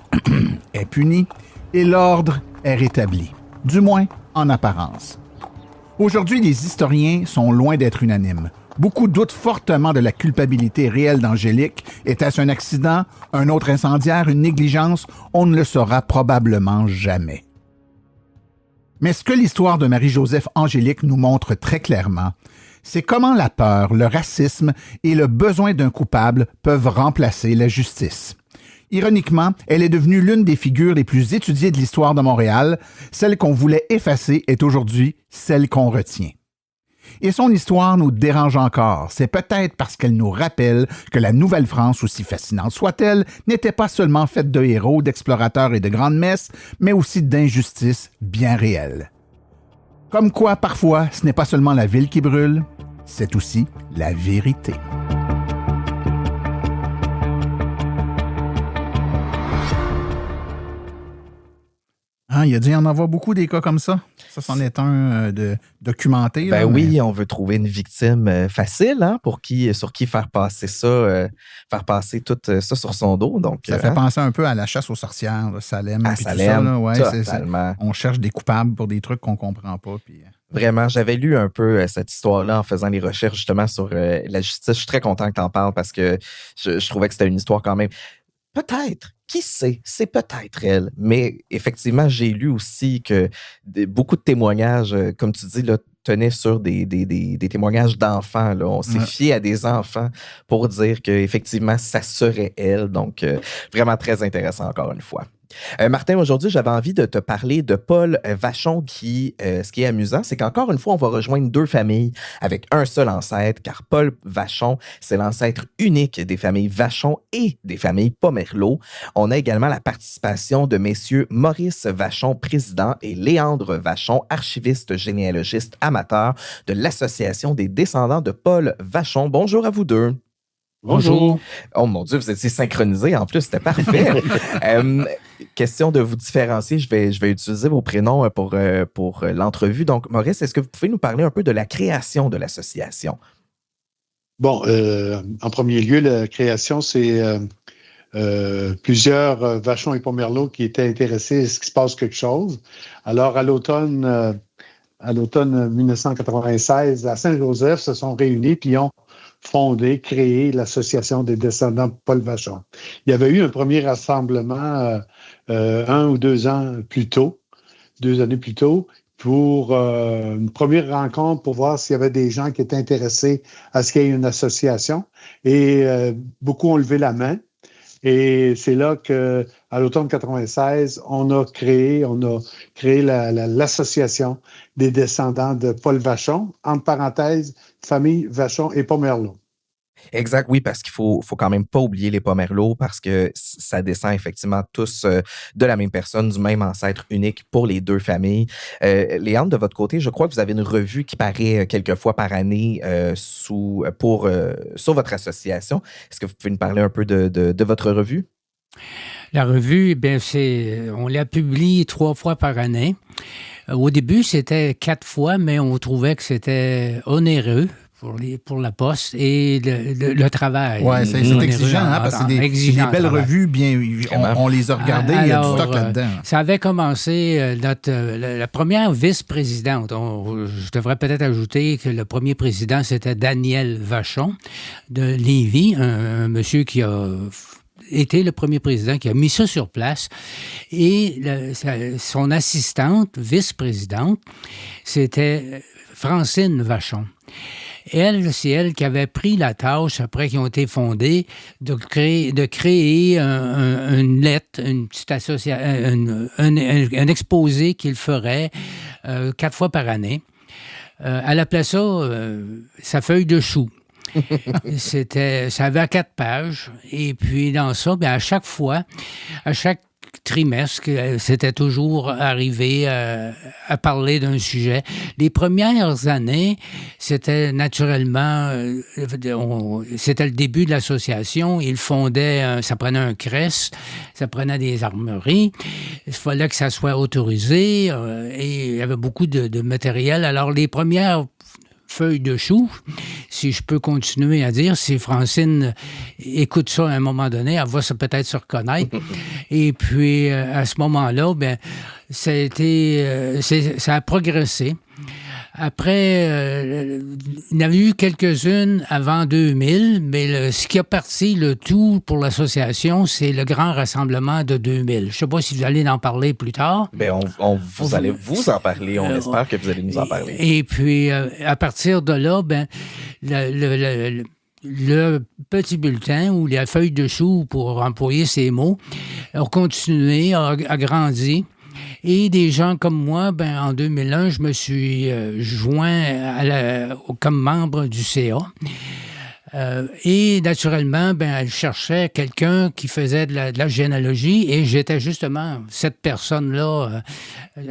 est puni et l'ordre est rétabli, du moins en apparence. Aujourd'hui, les historiens sont loin d'être unanimes. Beaucoup doutent fortement de la culpabilité réelle d'Angélique. Était-ce un accident, un autre incendiaire, une négligence? On ne le saura probablement jamais. Mais ce que l'histoire de Marie-Joseph Angélique nous montre très clairement, c'est comment la peur, le racisme et le besoin d'un coupable peuvent remplacer la justice. Ironiquement, elle est devenue l'une des figures les plus étudiées de l'histoire de Montréal. Celle qu'on voulait effacer est aujourd'hui celle qu'on retient. Et son histoire nous dérange encore. C'est peut-être parce qu'elle nous rappelle que la Nouvelle-France, aussi fascinante soit-elle, n'était pas seulement faite de héros, d'explorateurs et de grandes messes, mais aussi d'injustices bien réelles. Comme quoi, parfois, ce n'est pas seulement la ville qui brûle, c'est aussi la vérité. Hein, il a dû y en avoir beaucoup des cas comme ça. Ça, c'en est un de documenté. Ben là, oui, mais... on veut trouver une victime facile hein, sur qui faire passer ça, faire passer tout ça sur son dos. Donc, ça fait penser un peu à la chasse aux sorcières, là, Salem. À puis Salem, tout ça, là, ouais, totalement. On cherche des coupables pour des trucs qu'on comprend pas. Puis... Vraiment, j'avais lu un peu cette histoire-là en faisant les recherches justement sur la justice. Je suis très content que tu en parles parce que je trouvais que c'était une histoire quand même. Peut-être, qui sait, c'est peut-être elle. Mais effectivement, j'ai lu aussi que beaucoup de témoignages, comme tu dis, là, tenait sur des témoignages d'enfants. Là. On s'est fié à des enfants pour dire qu'effectivement, ça serait elle. Donc, vraiment très intéressant encore une fois. Martin, aujourd'hui, j'avais envie de te parler de Paul Vachon qui, ce qui est amusant, c'est qu'encore une fois, on va rejoindre deux familles avec un seul ancêtre, car Paul Vachon, c'est l'ancêtre unique des familles Vachon et des familles Pomerleau. On a également la participation de messieurs Maurice Vachon, président, et Léandre Vachon, archiviste généalogiste amateur de l'Association des descendants de Paul Vachon. Bonjour à vous deux. Bonjour. Oh mon Dieu, vous étiez synchronisés en plus, c'était parfait. Question de vous différencier, je vais utiliser vos prénoms pour l'entrevue. Donc, Maurice, est-ce que vous pouvez nous parler un peu de la création de l'association? Bon, en premier lieu, la création, c'est plusieurs Vachon et Pomerleau qui étaient intéressés à ce qu'il se passe quelque chose. Alors, à l'automne 1996, à Saint-Joseph, se sont réunis puis ont créé l'Association des descendants de Paul Vachon. Il y avait eu un premier rassemblement 1 ou 2 ans plus tôt, 2 années plus tôt, pour une première rencontre pour voir s'il y avait des gens qui étaient intéressés à ce qu'il y ait une association. Et beaucoup ont levé la main. Et c'est là que, à l'automne 96, on a créé l'Association des descendants de Paul Vachon, entre parenthèses, famille Vachon et Pomerleau. Exact, oui, parce qu'il faut quand même pas oublier les Pomerleau parce que ça descend effectivement tous de la même personne, du même ancêtre unique pour les deux familles. Léandre, de votre côté, je crois que vous avez une revue qui paraît quelques fois par année sur votre association. Est-ce que vous pouvez nous parler un peu de votre revue? La revue, bien, on la publie 3 fois par année. Au début, c'était 4 fois, mais on trouvait que c'était onéreux pour la poste et le travail. Oui, c'est exigeant, parce que c'est des belles revues, bien, on les a regardées, il y a du stock là-dedans. Ça avait commencé, la première vice-présidente, je devrais peut-être ajouter que le premier président, c'était Daniel Vachon de Lévis, un monsieur qui a été le premier président qui a mis ça sur place. Et son assistante, vice-présidente, c'était Francine Vachon. C'est elle qui avait pris la tâche, après qu'ils ont été fondés, de créer une lettre, une petite association, un exposé qu'il ferait 4 fois par année. Elle appelait ça sa feuille de chou. Ça avait 4 pages. Et puis, dans ça, bien, à chaque trimestre, c'était toujours arrivé à parler d'un sujet. Les premières années, c'était naturellement, c'était le début de l'association. Ils fondaient, ça prenait un crest, ça prenait des armeries. Il fallait que ça soit autorisé et il y avait beaucoup de matériel. Alors, les premières feuille de chou, si je peux continuer à dire, si Francine écoute ça à un moment donné, elle va peut-être se reconnaître. Et puis, à ce moment-là, bien, ça a progressé. Après, il y en avait eu quelques-unes avant 2000, mais ce qui a parti le tout pour l'association, c'est le grand rassemblement de 2000. Je ne sais pas si vous allez en parler plus tard. Bien, vous allez vous en parler. On espère que vous allez nous en parler. Et puis, à partir de là, ben, le petit bulletin ou la feuille de chou, pour employer ces mots, a continué, a grandi. Et des gens comme moi, ben, en 2001, je me suis joint comme membre du CA. Et naturellement, ben, elle cherchait quelqu'un qui faisait de la généalogie et j'étais justement cette personne-là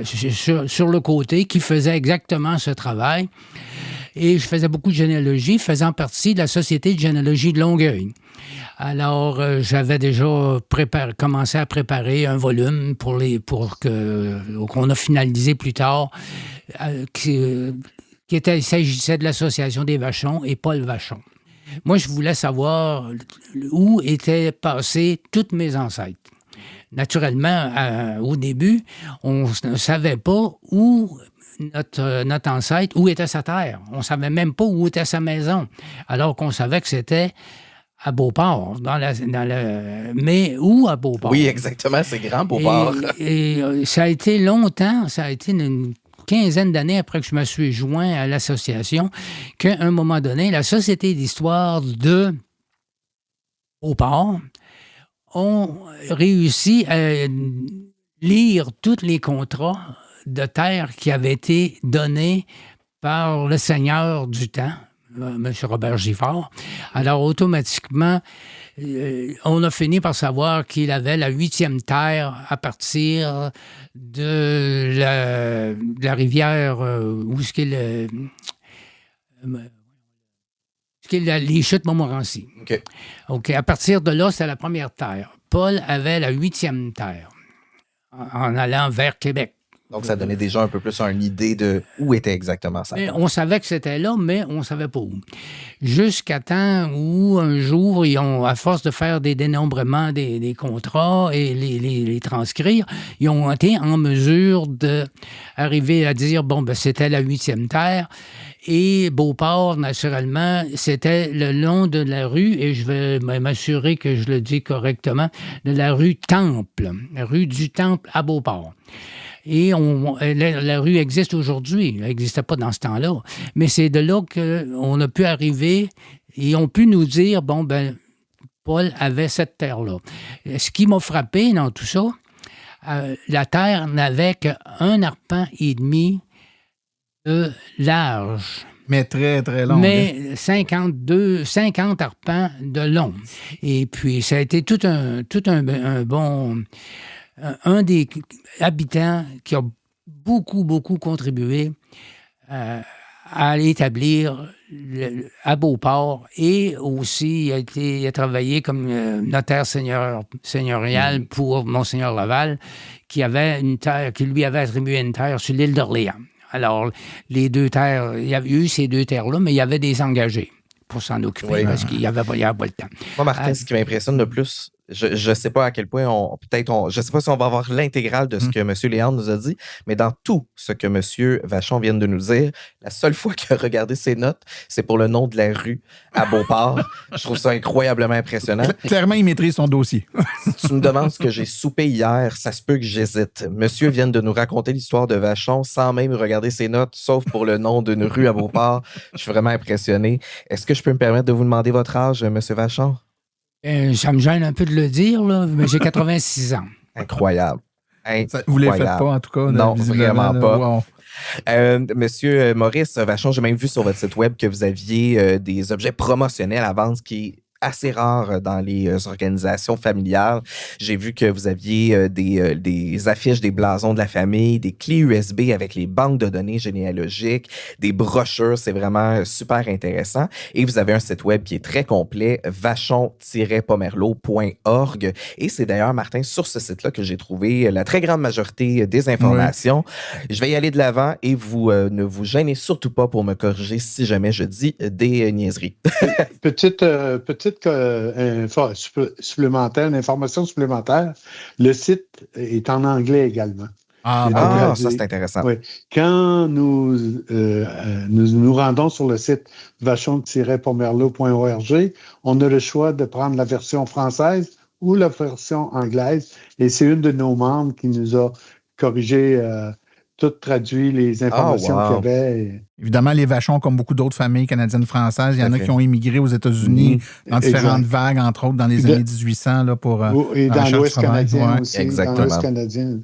sur le côté qui faisait exactement ce travail. Et je faisais beaucoup de généalogie, faisant partie de la Société de généalogie de Longueuil. Alors, j'avais déjà commencé à préparer un volume qu'on a finalisé plus tard, il s'agissait de l'Association des Vachons et Paul Vachon. Moi, je voulais savoir où étaient passés tous mes ancêtres. Naturellement, au début, on ne savait pas où notre ancêtre, où était sa terre. On ne savait même pas où était sa maison, alors qu'on savait que c'était à Beauport, mais où à Beauport? Oui, exactement, c'est grand, Beauport. Et ça a été longtemps, ça a été une quinzaine d'années après que je me suis joint à l'association qu'à un moment donné, la Société d'histoire de Beauport ont réussi à lire tous les contrats de terre qui avaient été donnés par le seigneur du temps, M. Robert Giffard. Alors, automatiquement, on a fini par savoir qu'il avait la 8e terre à partir de la rivière, où est-ce qu'il est les chutes Montmorency. OK. À partir de là, c'est la première terre. Paul avait la 8e terre en allant vers Québec. Donc, ça donnait déjà un peu plus une idée de où était exactement ça. On savait que c'était là, mais on ne savait pas où. Jusqu'à temps où, un jour, ils ont, à force de faire des dénombrements des contrats et les transcrire, ils ont été en mesure d'arriver à dire, bon, ben c'était la 8e terre. Et Beauport, naturellement, c'était le long de la rue, et je vais m'assurer que je le dis correctement, de la rue Temple, la rue du Temple à Beauport. Et la rue existe aujourd'hui. Elle n'existait pas dans ce temps-là. Mais c'est de là qu'on a pu arriver et on pu nous dire, bon, ben, Paul avait cette terre-là. Ce qui m'a frappé dans tout ça, la terre n'avait qu'un arpent et demi de large. Mais très, très long. Mais 50 arpents de long. Et puis, ça a été tout un bon... Un des habitants qui a beaucoup, beaucoup contribué à l'établir à Beauport, et aussi il a travaillé comme notaire seigneurial pour Monseigneur Laval, qui avait une terre, qui lui avait attribué une terre sur l'île d'Orléans. Alors, les deux terres, il y a eu ces deux terres-là, mais il y avait des engagés pour s'en occuper, parce qu'il n'y avait pas le temps. Moi, Martin, ce qui m'impressionne le plus, je ne sais pas à quel point je ne sais pas si on va avoir l'intégrale de ce que M. Léandre nous a dit, mais dans tout ce que M. Vachon vient de nous dire, la seule fois qu'il a regardé ses notes, c'est pour le nom de la rue à Beauport. Je trouve ça incroyablement impressionnant. Clairement, il maîtrise son dossier. Si tu me demandes ce que j'ai soupé hier, ça se peut que j'hésite. Monsieur vient de nous raconter l'histoire de Vachon sans même regarder ses notes, sauf pour le nom d'une rue à Beauport. Je suis vraiment impressionné. Est-ce que je peux me permettre de vous demander votre âge, M. Vachon? Ça me gêne un peu de le dire, là, mais j'ai 86 ans. Incroyable. Vous ne les faites pas, en tout cas. Non, vraiment pas. Wow. Monsieur Maurice Vachon, j'ai même vu sur votre site web que vous aviez des objets promotionnels à vendre, ce qui est assez rare dans les organisations familiales. J'ai vu que vous aviez des affiches, des blasons de la famille, des clés USB avec les banques de données généalogiques, des brochures. C'est vraiment super intéressant. Et vous avez un site web qui est très complet, vachon-pomerleau.org. Et c'est d'ailleurs, Martin, sur ce site-là que j'ai trouvé la très grande majorité des informations. Oui. Je vais y aller de l'avant et vous ne vous gênez surtout pas pour me corriger si jamais je dis des niaiseries. Petite supplémentaire, une information supplémentaire. Le site est en anglais également. Ça c'est intéressant. Oui. Quand nous rendons sur le site vachon-pomerleau.org, on a le choix de prendre la version française ou la version anglaise. Et c'est une de nos membres qui nous a corrigé, tout traduit les informations qu'il y avait. Évidemment, les Vachons, comme beaucoup d'autres familles canadiennes-françaises, il y en a qui ont immigré aux États-Unis dans différentes vagues, entre autres dans les années 1800 là, pour et dans l'Ouest canadien aussi. Exactement. Dans l'Ouest canadien.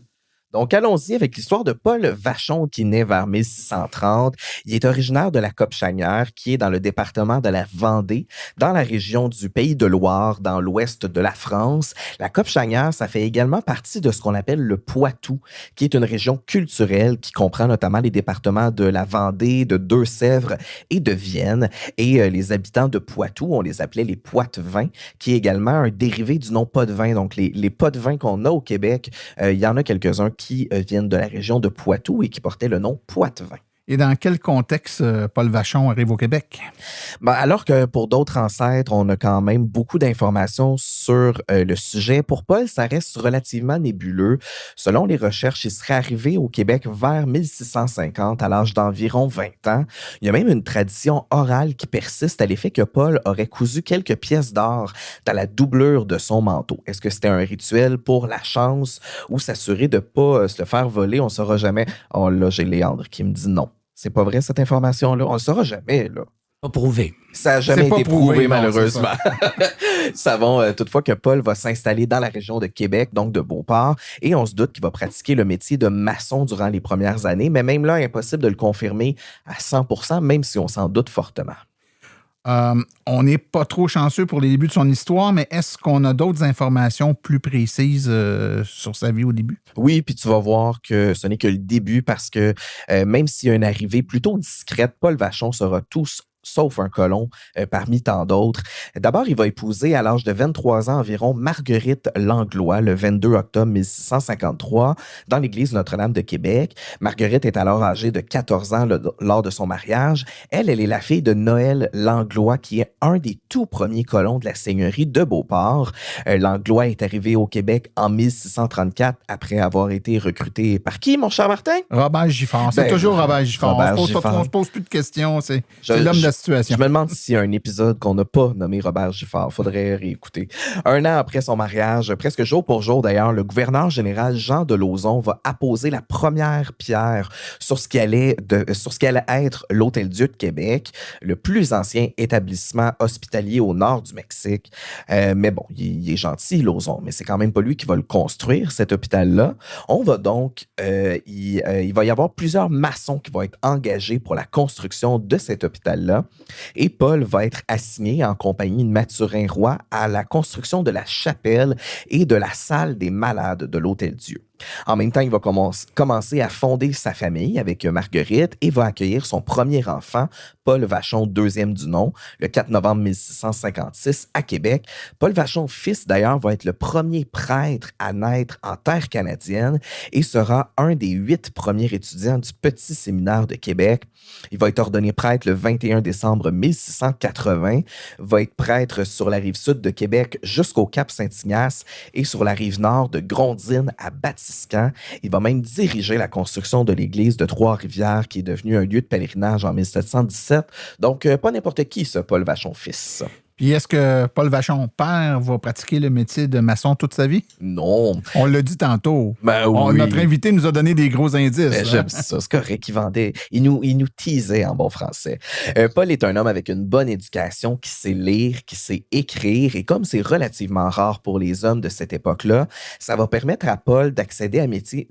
Donc, allons-y avec l'histoire de Paul Vachon qui naît vers 1630. Il est originaire de la Cope-Chanière, qui est dans le département de la Vendée, dans la région du Pays de Loire, dans l'ouest de la France. La Cope-Chanière, ça fait également partie de ce qu'on appelle le Poitou, qui est une région culturelle qui comprend notamment les départements de la Vendée, de Deux-Sèvres et de Vienne. Et les habitants de Poitou, on les appelait les Poitevins, qui est également un dérivé du nom Potvin. Donc, les Potvins qu'on a au Québec, il y en a quelques-uns qui viennent de la région de Poitou et qui portaient le nom Poitevin. Et dans quel contexte Paul Vachon arrive au Québec? Ben, alors que pour d'autres ancêtres, on a quand même beaucoup d'informations sur le sujet, pour Paul, ça reste relativement nébuleux. Selon les recherches, il serait arrivé au Québec vers 1650, à l'âge d'environ 20 ans. Il y a même une tradition orale qui persiste à l'effet que Paul aurait cousu quelques pièces d'or dans la doublure de son manteau. Est-ce que c'était un rituel pour la chance ou s'assurer de ne pas se le faire voler? On ne saura jamais. Oh là, j'ai Léandre qui me dit non. C'est pas vrai, cette information-là. On ne le saura jamais, là. Pas prouvé. Ça n'a jamais été prouvé, non, malheureusement. Savons toutefois que Paul va s'installer dans la région de Québec, donc de Beauport, et on se doute qu'il va pratiquer le métier de maçon durant les premières années, mais même là, impossible de le confirmer à 100%, même si on s'en doute fortement. On n'est pas trop chanceux pour les débuts de son histoire, mais est-ce qu'on a d'autres informations plus précises sur sa vie au début? Oui, puis tu vas voir que ce n'est que le début parce que même s'il y a une arrivée plutôt discrète, Paul Vachon sera sauf un colon parmi tant d'autres. D'abord, il va épouser à l'âge de 23 ans environ Marguerite Langlois le 22 octobre 1653 dans l'église Notre-Dame de Québec. Marguerite est alors âgée de 14 ans lors de son mariage. Elle est la fille de Noël Langlois qui est un des tout premiers colons de la seigneurie de Beauport. Langlois est arrivé au Québec en 1634 après avoir été recruté par qui, mon cher Martin? Robert Giffard. C'est toujours Robert Giffard. On se pose plus de questions. C'est l'homme de la situation. Je me demande s'il y a un épisode qu'on n'a pas nommé Robert Giffard. Faudrait réécouter. Un an après son mariage, presque jour pour jour d'ailleurs, le gouverneur général Jean de Lauzon va apposer la première pierre sur ce qui allait être l'Hôtel-Dieu de Québec, le plus ancien établissement hospitalier au nord du Mexique. Mais bon, il est gentil, Lauzon, mais c'est quand même pas lui qui va le construire, cet hôpital-là. On va donc, il va y avoir plusieurs maçons qui vont être engagés pour la construction de cet hôpital-là. Et Paul va être assigné en compagnie de Mathurin Roy à la construction de la chapelle et de la salle des malades de l'Hôtel-Dieu. En même temps, il va commencer à fonder sa famille avec Marguerite et va accueillir son premier enfant, Paul Vachon, deuxième du nom, le 4 novembre 1656 à Québec. Paul Vachon, fils d'ailleurs, va être le premier prêtre à naître en terre canadienne et sera un des 8 premiers étudiants du petit séminaire de Québec. Il va être ordonné prêtre le 21 décembre 1680, va être prêtre sur la rive sud de Québec jusqu'au Cap Saint-Ignace et sur la rive nord de Grondines à Batiscan. Il va même diriger la construction de l'église de Trois-Rivières qui est devenue un lieu de pèlerinage en 1717. Donc, pas n'importe qui, ça, Paul Vachon fils. Puis est-ce que Paul Vachon père va pratiquer le métier de maçon toute sa vie? Non. On l'a dit tantôt. Ben oui. Notre invité nous a donné des gros indices. Ben, j'aime ça, c'est correct. Il nous teasait en bon français. Paul est un homme avec une bonne éducation, qui sait lire, qui sait écrire, et comme c'est relativement rare pour les hommes de cette époque-là, ça va permettre à Paul d'accéder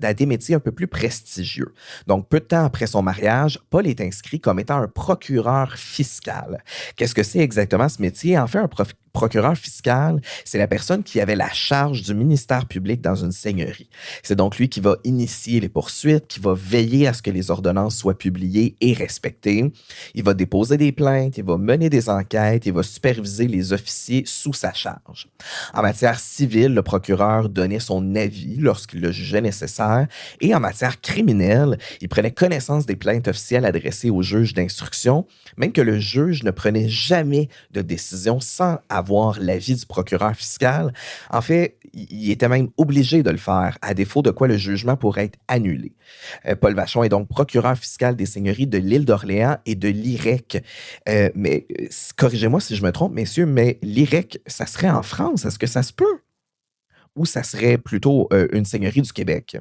à des métiers un peu plus prestigieux. Donc, peu de temps après son mariage, Paul est inscrit comme étant un procureur fiscal. Qu'est-ce que c'est exactement ce métier? En fait, un procureur fiscal, c'est la personne qui avait la charge du ministère public dans une seigneurie. C'est donc lui qui va initier les poursuites, qui va veiller à ce que les ordonnances soient publiées et respectées. Il va déposer des plaintes, il va mener des enquêtes, il va superviser les officiers sous sa charge. En matière civile, le procureur donnait son avis lorsqu'il le jugeait nécessaire et en matière criminelle, il prenait connaissance des plaintes officielles adressées au juge d'instruction, même que le juge ne prenait jamais de décision sans avoir l'avis du procureur fiscal. En fait, il était même obligé de le faire, à défaut de quoi le jugement pourrait être annulé. Paul Vachon est donc procureur fiscal des seigneuries de l'île d'Orléans et de l'IREC. Mais corrigez-moi si je me trompe, messieurs, mais l'IREC, ça serait en France, est-ce que ça se peut? Ou ça serait plutôt une seigneurie du Québec?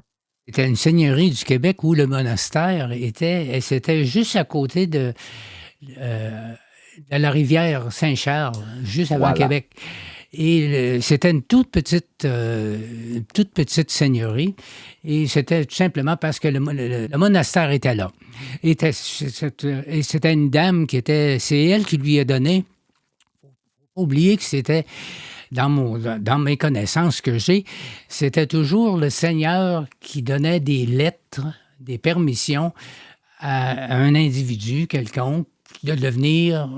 C'était une seigneurie du Québec où le monastère c'était juste à côté de la rivière Saint-Charles, juste avant Québec. Et c'était une toute petite seigneurie. Et c'était tout simplement parce que le monastère était là. Et c'était une dame c'est elle qui lui a donné. Faut pas oublier que c'était, dans mes connaissances que j'ai, c'était toujours le Seigneur qui donnait des lettres, des permissions à un individu quelconque de devenir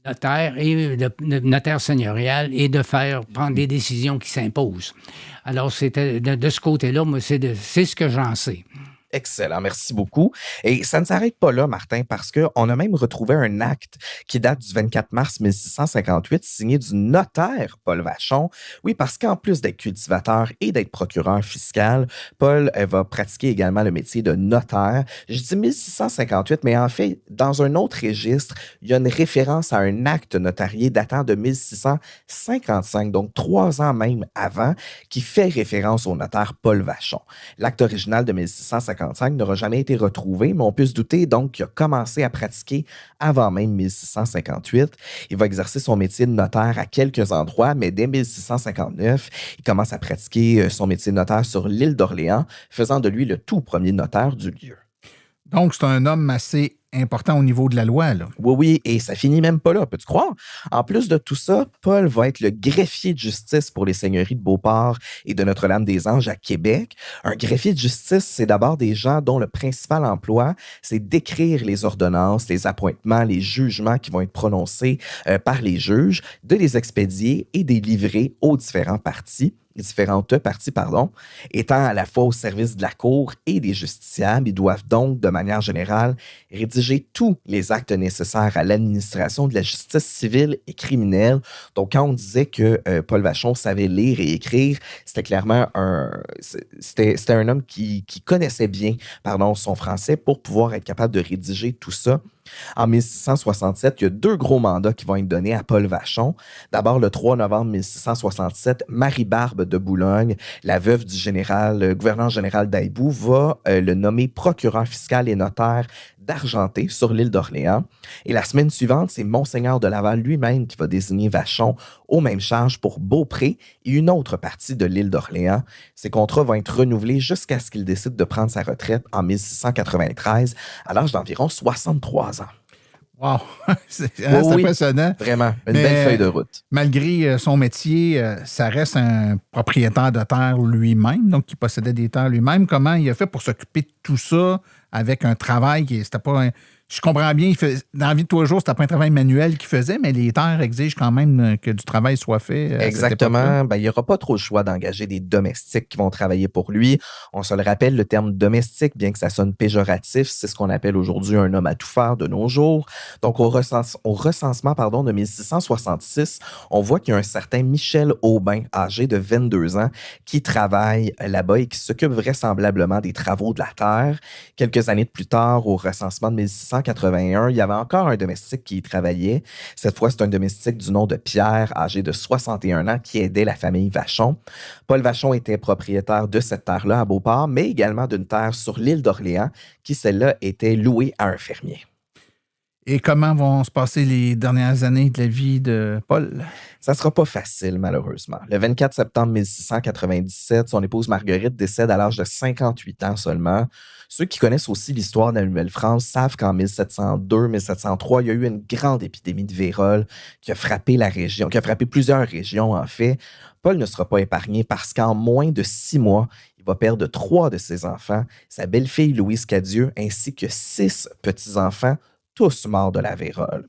notaire et notaire seigneurial et de prendre des décisions qui s'imposent. Alors, c'était de ce côté-là, moi, c'est ce que j'en sais. Excellent, merci beaucoup. Et ça ne s'arrête pas là, Martin, parce qu'on a même retrouvé un acte qui date du 24 mars 1658, signé du notaire Paul Vachon. Oui, parce qu'en plus d'être cultivateur et d'être procureur fiscal, Paul va pratiquer également le métier de notaire. Je dis 1658, mais en fait, dans un autre registre, il y a une référence à un acte notarié datant de 1655, donc 3 ans même avant, qui fait référence au notaire Paul Vachon. L'acte original de 1655 n'aura jamais été retrouvé, mais on peut se douter donc qu'il a commencé à pratiquer avant même 1658. Il va exercer son métier de notaire à quelques endroits, mais dès 1659, il commence à pratiquer son métier de notaire sur l'île d'Orléans, faisant de lui le tout premier notaire du lieu. Donc, c'est un homme assez important au niveau de la loi, là. Oui, et ça finit même pas là, peux-tu croire? En plus de tout ça, Paul va être le greffier de justice pour les seigneuries de Beauport et de Notre-Dame-des-Anges à Québec. Un greffier de justice, c'est d'abord des gens dont le principal emploi, c'est d'écrire les ordonnances, les appointements, les jugements qui vont être prononcés par les juges, de les expédier et de les livrer aux différentes parties, étant à la fois au service de la cour et des justiciables. Ils doivent donc, de manière générale, rédiger tous les actes nécessaires à l'administration de la justice civile et criminelle. Donc, quand on disait que Paul Vachon savait lire et écrire, c'était clairement c'était un homme qui connaissait bien, son français pour pouvoir être capable de rédiger tout ça. En 1667, il y a 2 gros mandats qui vont être donnés à Paul Vachon. D'abord, le 3 novembre 1667, Marie-Barbe de Boulogne, la veuve du gouverneur général d'Aillebout, va le nommer procureur fiscal et notaire d'Argenté sur l'île d'Orléans. Et la semaine suivante, c'est Monseigneur de Laval lui-même qui va désigner Vachon aux mêmes charges pour Beaupré et une autre partie de l'île d'Orléans. Ces contrats vont être renouvelés jusqu'à ce qu'il décide de prendre sa retraite en 1693 à l'âge d'environ 63 ans. Wow! C'est impressionnant. Vraiment, une belle feuille de route. Malgré son métier, ça reste un propriétaire de terre lui-même, donc qui possédait des terres lui-même. Comment il a fait pour s'occuper de tout ça avec un travail qui c'était pas... Je comprends bien, dans la vie de tous les jours, c'était pas un travail manuel qu'il faisait, mais les terres exigent quand même que du travail soit fait. Exactement. Il n'y aura pas trop le choix d'engager des domestiques qui vont travailler pour lui. On se le rappelle, le terme domestique, bien que ça sonne péjoratif, c'est ce qu'on appelle aujourd'hui un homme à tout faire de nos jours. Donc, au recensement de 1666, on voit qu'il y a un certain Michel Aubin, âgé de 22 ans, qui travaille là-bas et qui s'occupe vraisemblablement des travaux de la terre. Quelques années plus tard, au recensement de 1681, il y avait encore un domestique qui y travaillait. Cette fois, c'est un domestique du nom de Pierre, âgé de 61 ans, qui aidait la famille Vachon. Paul Vachon était propriétaire de cette terre-là à Beauport, mais également d'une terre sur l'île d'Orléans, qui, celle-là, était louée à un fermier. Et comment vont se passer les dernières années de la vie de Paul? Ça ne sera pas facile, malheureusement. Le 24 septembre 1697, son épouse Marguerite décède à l'âge de 58 ans seulement. Ceux qui connaissent aussi l'histoire de la Nouvelle-France savent qu'en 1702-1703, il y a eu une grande épidémie de vérole qui a frappé la région, qui a frappé plusieurs régions, en fait. Paul ne sera pas épargné parce qu'en moins de 6 mois, il va perdre 3 de ses enfants, sa belle-fille Louise Cadieux, ainsi que 6 petits-enfants, tous morts de la vérole.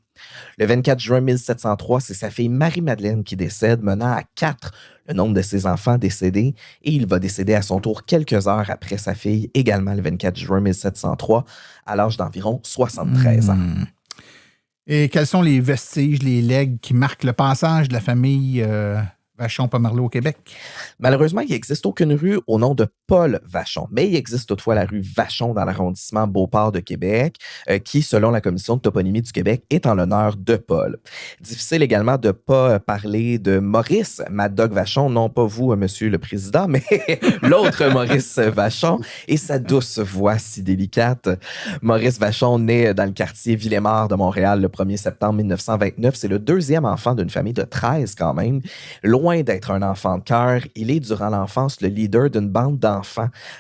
Le 24 juin 1703, c'est sa fille Marie-Madeleine qui décède, menant à 4 le nombre de ses enfants décédés, et il va décéder à son tour quelques heures après sa fille, également le 24 juin 1703, à l'âge d'environ 73 ans. Et quels sont les vestiges, les legs qui marquent le passage de la famille Vachon-Pomerleau au Québec? Malheureusement, il n'existe aucune rue au nom de Paul Vachon, mais il existe toutefois la rue Vachon dans l'arrondissement Beauport de Québec, qui, selon la Commission de toponymie du Québec, est en l'honneur de Paul. Difficile également de ne pas parler de Maurice Mad Dog Vachon, non pas vous, Monsieur le Président, mais l'autre Maurice Vachon, et sa douce voix si délicate. Maurice Vachon naît dans le quartier Villemort de Montréal le 1er septembre 1929. C'est le 2e enfant d'une famille de 13 quand même. Loin d'être un enfant de cœur, il est durant l'enfance le leader d'une bande d'enfants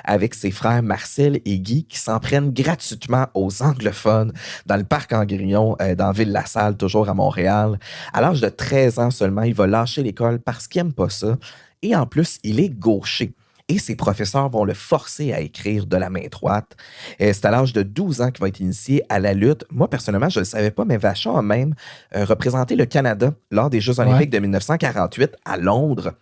avec ses frères Marcel et Guy qui s'en prennent gratuitement aux anglophones dans le parc Angrillon dans Ville-la-Salle, toujours à Montréal. À l'âge de 13 ans seulement, il va lâcher l'école parce qu'il n'aime pas ça. Et en plus, il est gaucher. et ses professeurs vont le forcer à écrire de la main droite. C'est à l'âge de 12 ans qu'il va être initié à la lutte. Moi, personnellement, je ne le savais pas, mais Vachon a même représenté le Canada lors des Jeux olympiques de 1948 à Londres.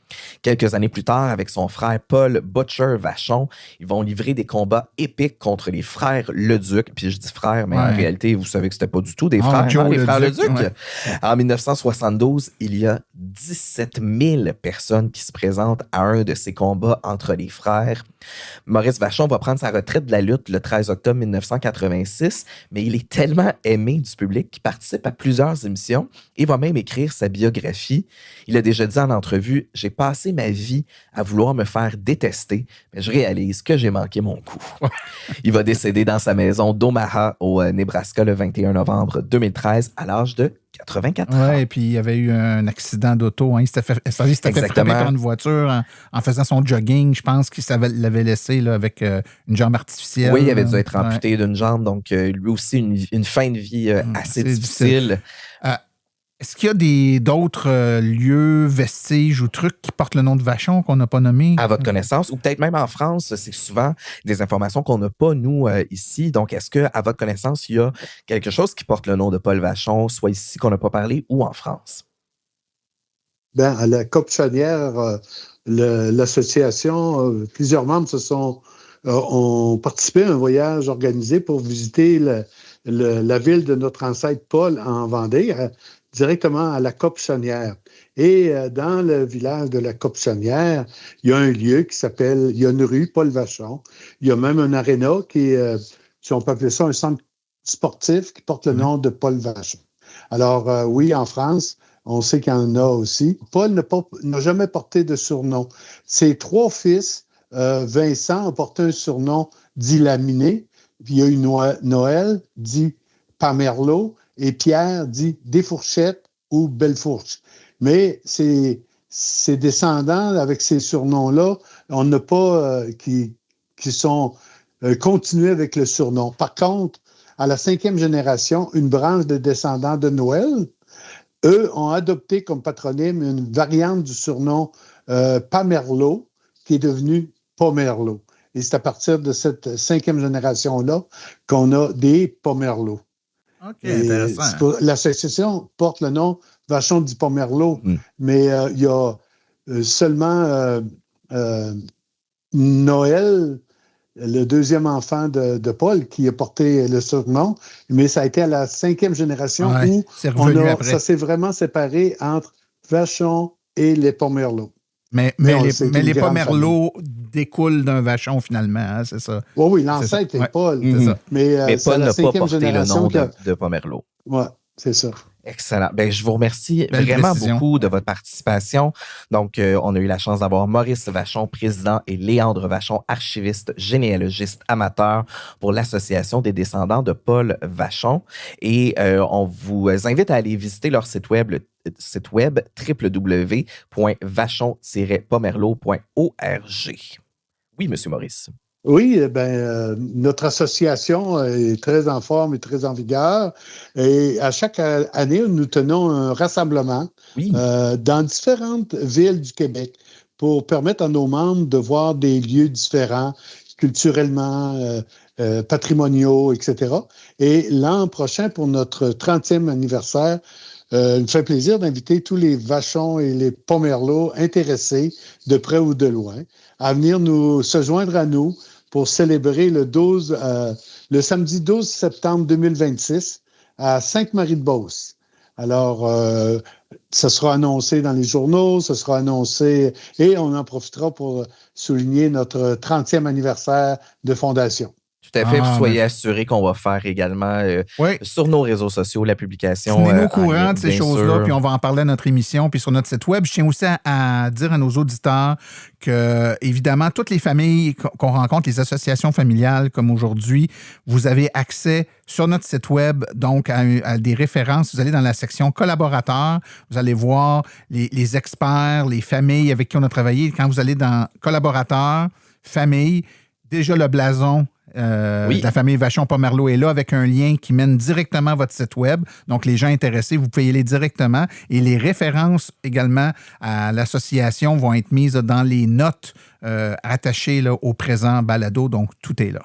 Quelques années plus tard, avec son frère Paul Butcher Vachon, ils vont livrer des combats épiques contre les frères Leduc. Puis je dis frères, mais en réalité, vous savez que c'était pas du tout des frères, les frères Leduc. En 1972, il y a 17 000 personnes qui se présentent à un de ces combats entre les frères. Maurice Vachon va prendre sa retraite de la lutte le 13 octobre 1986, mais il est tellement aimé du public qu'il participe à plusieurs émissions et va même écrire sa biographie. Il a déjà dit en entrevue « J'ai passé ma vie à vouloir me faire détester, mais je réalise que j'ai manqué mon coup. » Il va décéder dans sa maison d'Omaha, au Nebraska, le 21 novembre 2013, à l'âge de 84 ans. Oui, et puis il y avait eu un accident d'auto. Hein. Il s'était fait frapper par une voiture en faisant son jogging. Je pense qu'il l'avait laissé là, avec une jambe artificielle. Oui, il avait dû être amputé d'une jambe. Donc, lui aussi, une fin de vie assez difficile. Est-ce qu'il y a d'autres lieux, vestiges ou trucs qui portent le nom de Vachon qu'on n'a pas nommé? À votre connaissance, ou peut-être même en France, c'est souvent des informations qu'on n'a pas, nous, ici. Donc, est-ce qu'à votre connaissance, il y a quelque chose qui porte le nom de Paul Vachon, soit ici qu'on n'a pas parlé, ou en France? Bien, à la Cope-Chaudière, l'association, plusieurs membres ont participé à un voyage organisé pour visiter la ville de notre ancêtre Paul en Vendée, directement à la Cope-Chaudière. Et dans le village de la Cope-Chaudière, il y a un lieu il y a une rue, Paul Vachon. Il y a même un aréna si on peut appeler ça un centre sportif qui porte le nom de Paul Vachon. Alors, oui, en France, on sait qu'il y en a aussi. Paul n'a jamais porté de surnom. Ses trois fils, Vincent, a porté un surnom dit Laminé, puis il y a eu Noël, dit Pamerlot, et Pierre dit Desfourchettes ou Bellefourche. Mais ses descendants, avec ces surnoms-là, on n'a pas qui sont continués avec le surnom. Par contre, à la 5e génération, une branche de descendants de Noël, eux ont adopté comme patronyme une variante du surnom Pamerlot, qui est devenu Pomerleau. Et c'est à partir de cette 5e génération-là qu'on a des Pomerleaux. OK, intéressant. L'association porte le nom Vachon dit Pomerleau, mais il y a seulement Noël, le deuxième enfant de Paul, qui a porté le surnom, mais ça a été à la 5e génération où ça s'est vraiment séparé entre Vachon et les Pomerleaux. Mais les Pomerleaux découlent d'un Vachon, finalement, hein, c'est ça? Oui, l'ancêtre est Paul. C'est ça. Mais Paul n'a pas porté le nom de Pomerleau. Oui, c'est ça. Excellent. Ben, je vous remercie vraiment beaucoup de votre participation. Donc, on a eu la chance d'avoir Maurice Vachon, président, et Léandre Vachon, archiviste, généalogiste amateur pour l'Association des descendants de Paul Vachon. Et on vous invite à aller visiter leur site web, www.vachon-pomerleau.org. Oui, Monsieur Maurice. Oui, notre association est très en forme et très en vigueur. Et à chaque année, nous tenons un rassemblement dans différentes villes du Québec pour permettre à nos membres de voir des lieux différents, culturellement, patrimoniaux, etc. Et l'an prochain, pour notre 30e anniversaire, il me fait plaisir d'inviter tous les Vachons et les Pomerleaux intéressés, de près ou de loin, à venir se joindre à nous pour célébrer le samedi 12 septembre 2026 à Sainte-Marie-de-Beauce. Alors, ça sera annoncé dans les journaux, ça sera annoncé et on en profitera pour souligner notre 30e anniversaire de fondation. Tout à fait. Soyez assurés qu'on va faire également sur nos réseaux sociaux la publication. Tenez-nous au courant de ces choses-là, puis on va en parler à notre émission, puis sur notre site web. Je tiens aussi à dire à nos auditeurs que, évidemment, toutes les familles qu'on rencontre, les associations familiales comme aujourd'hui, vous avez accès sur notre site web, donc à des références. Vous allez dans la section collaborateurs, vous allez voir les experts, les familles avec qui on a travaillé. Quand vous allez dans collaborateurs, famille, déjà le blason de la famille Vachon-Pomerleau est là avec un lien qui mène directement à votre site web. Donc, les gens intéressés, vous pouvez y aller directement. Et les références également à l'association vont être mises dans les notes attachées là, au présent balado. Donc, tout est là.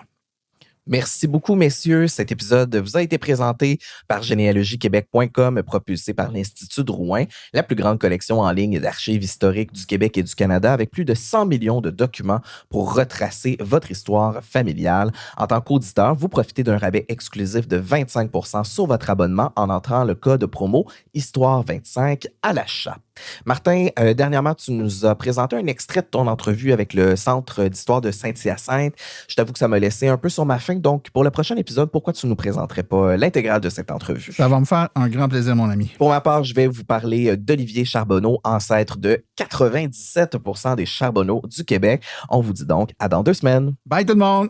Merci beaucoup, messieurs. Cet épisode vous a été présenté par généalogiequebec.com, propulsé par l'Institut Drouin, la plus grande collection en ligne d'archives historiques du Québec et du Canada, avec plus de 100 millions de documents pour retracer votre histoire familiale. En tant qu'auditeur, vous profitez d'un rabais exclusif de 25% sur votre abonnement en entrant le code promo Histoire25 à l'achat. Martin, dernièrement, tu nous as présenté un extrait de ton entrevue avec le Centre d'histoire de Saint-Hyacinthe. Je t'avoue que ça m'a laissé un peu sur ma faim. Donc, pour le prochain épisode, pourquoi tu ne nous présenterais pas l'intégrale de cette entrevue? Ça va me faire un grand plaisir, mon ami. Pour ma part, je vais vous parler d'Olivier Charbonneau, ancêtre de 97% des charbonneaux du Québec. On vous dit donc à dans 2 semaines. Bye tout le monde!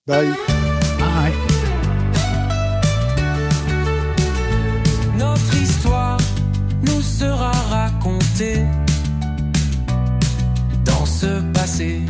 Bye! Bye! Notre histoire nous sera racontée dans ce passé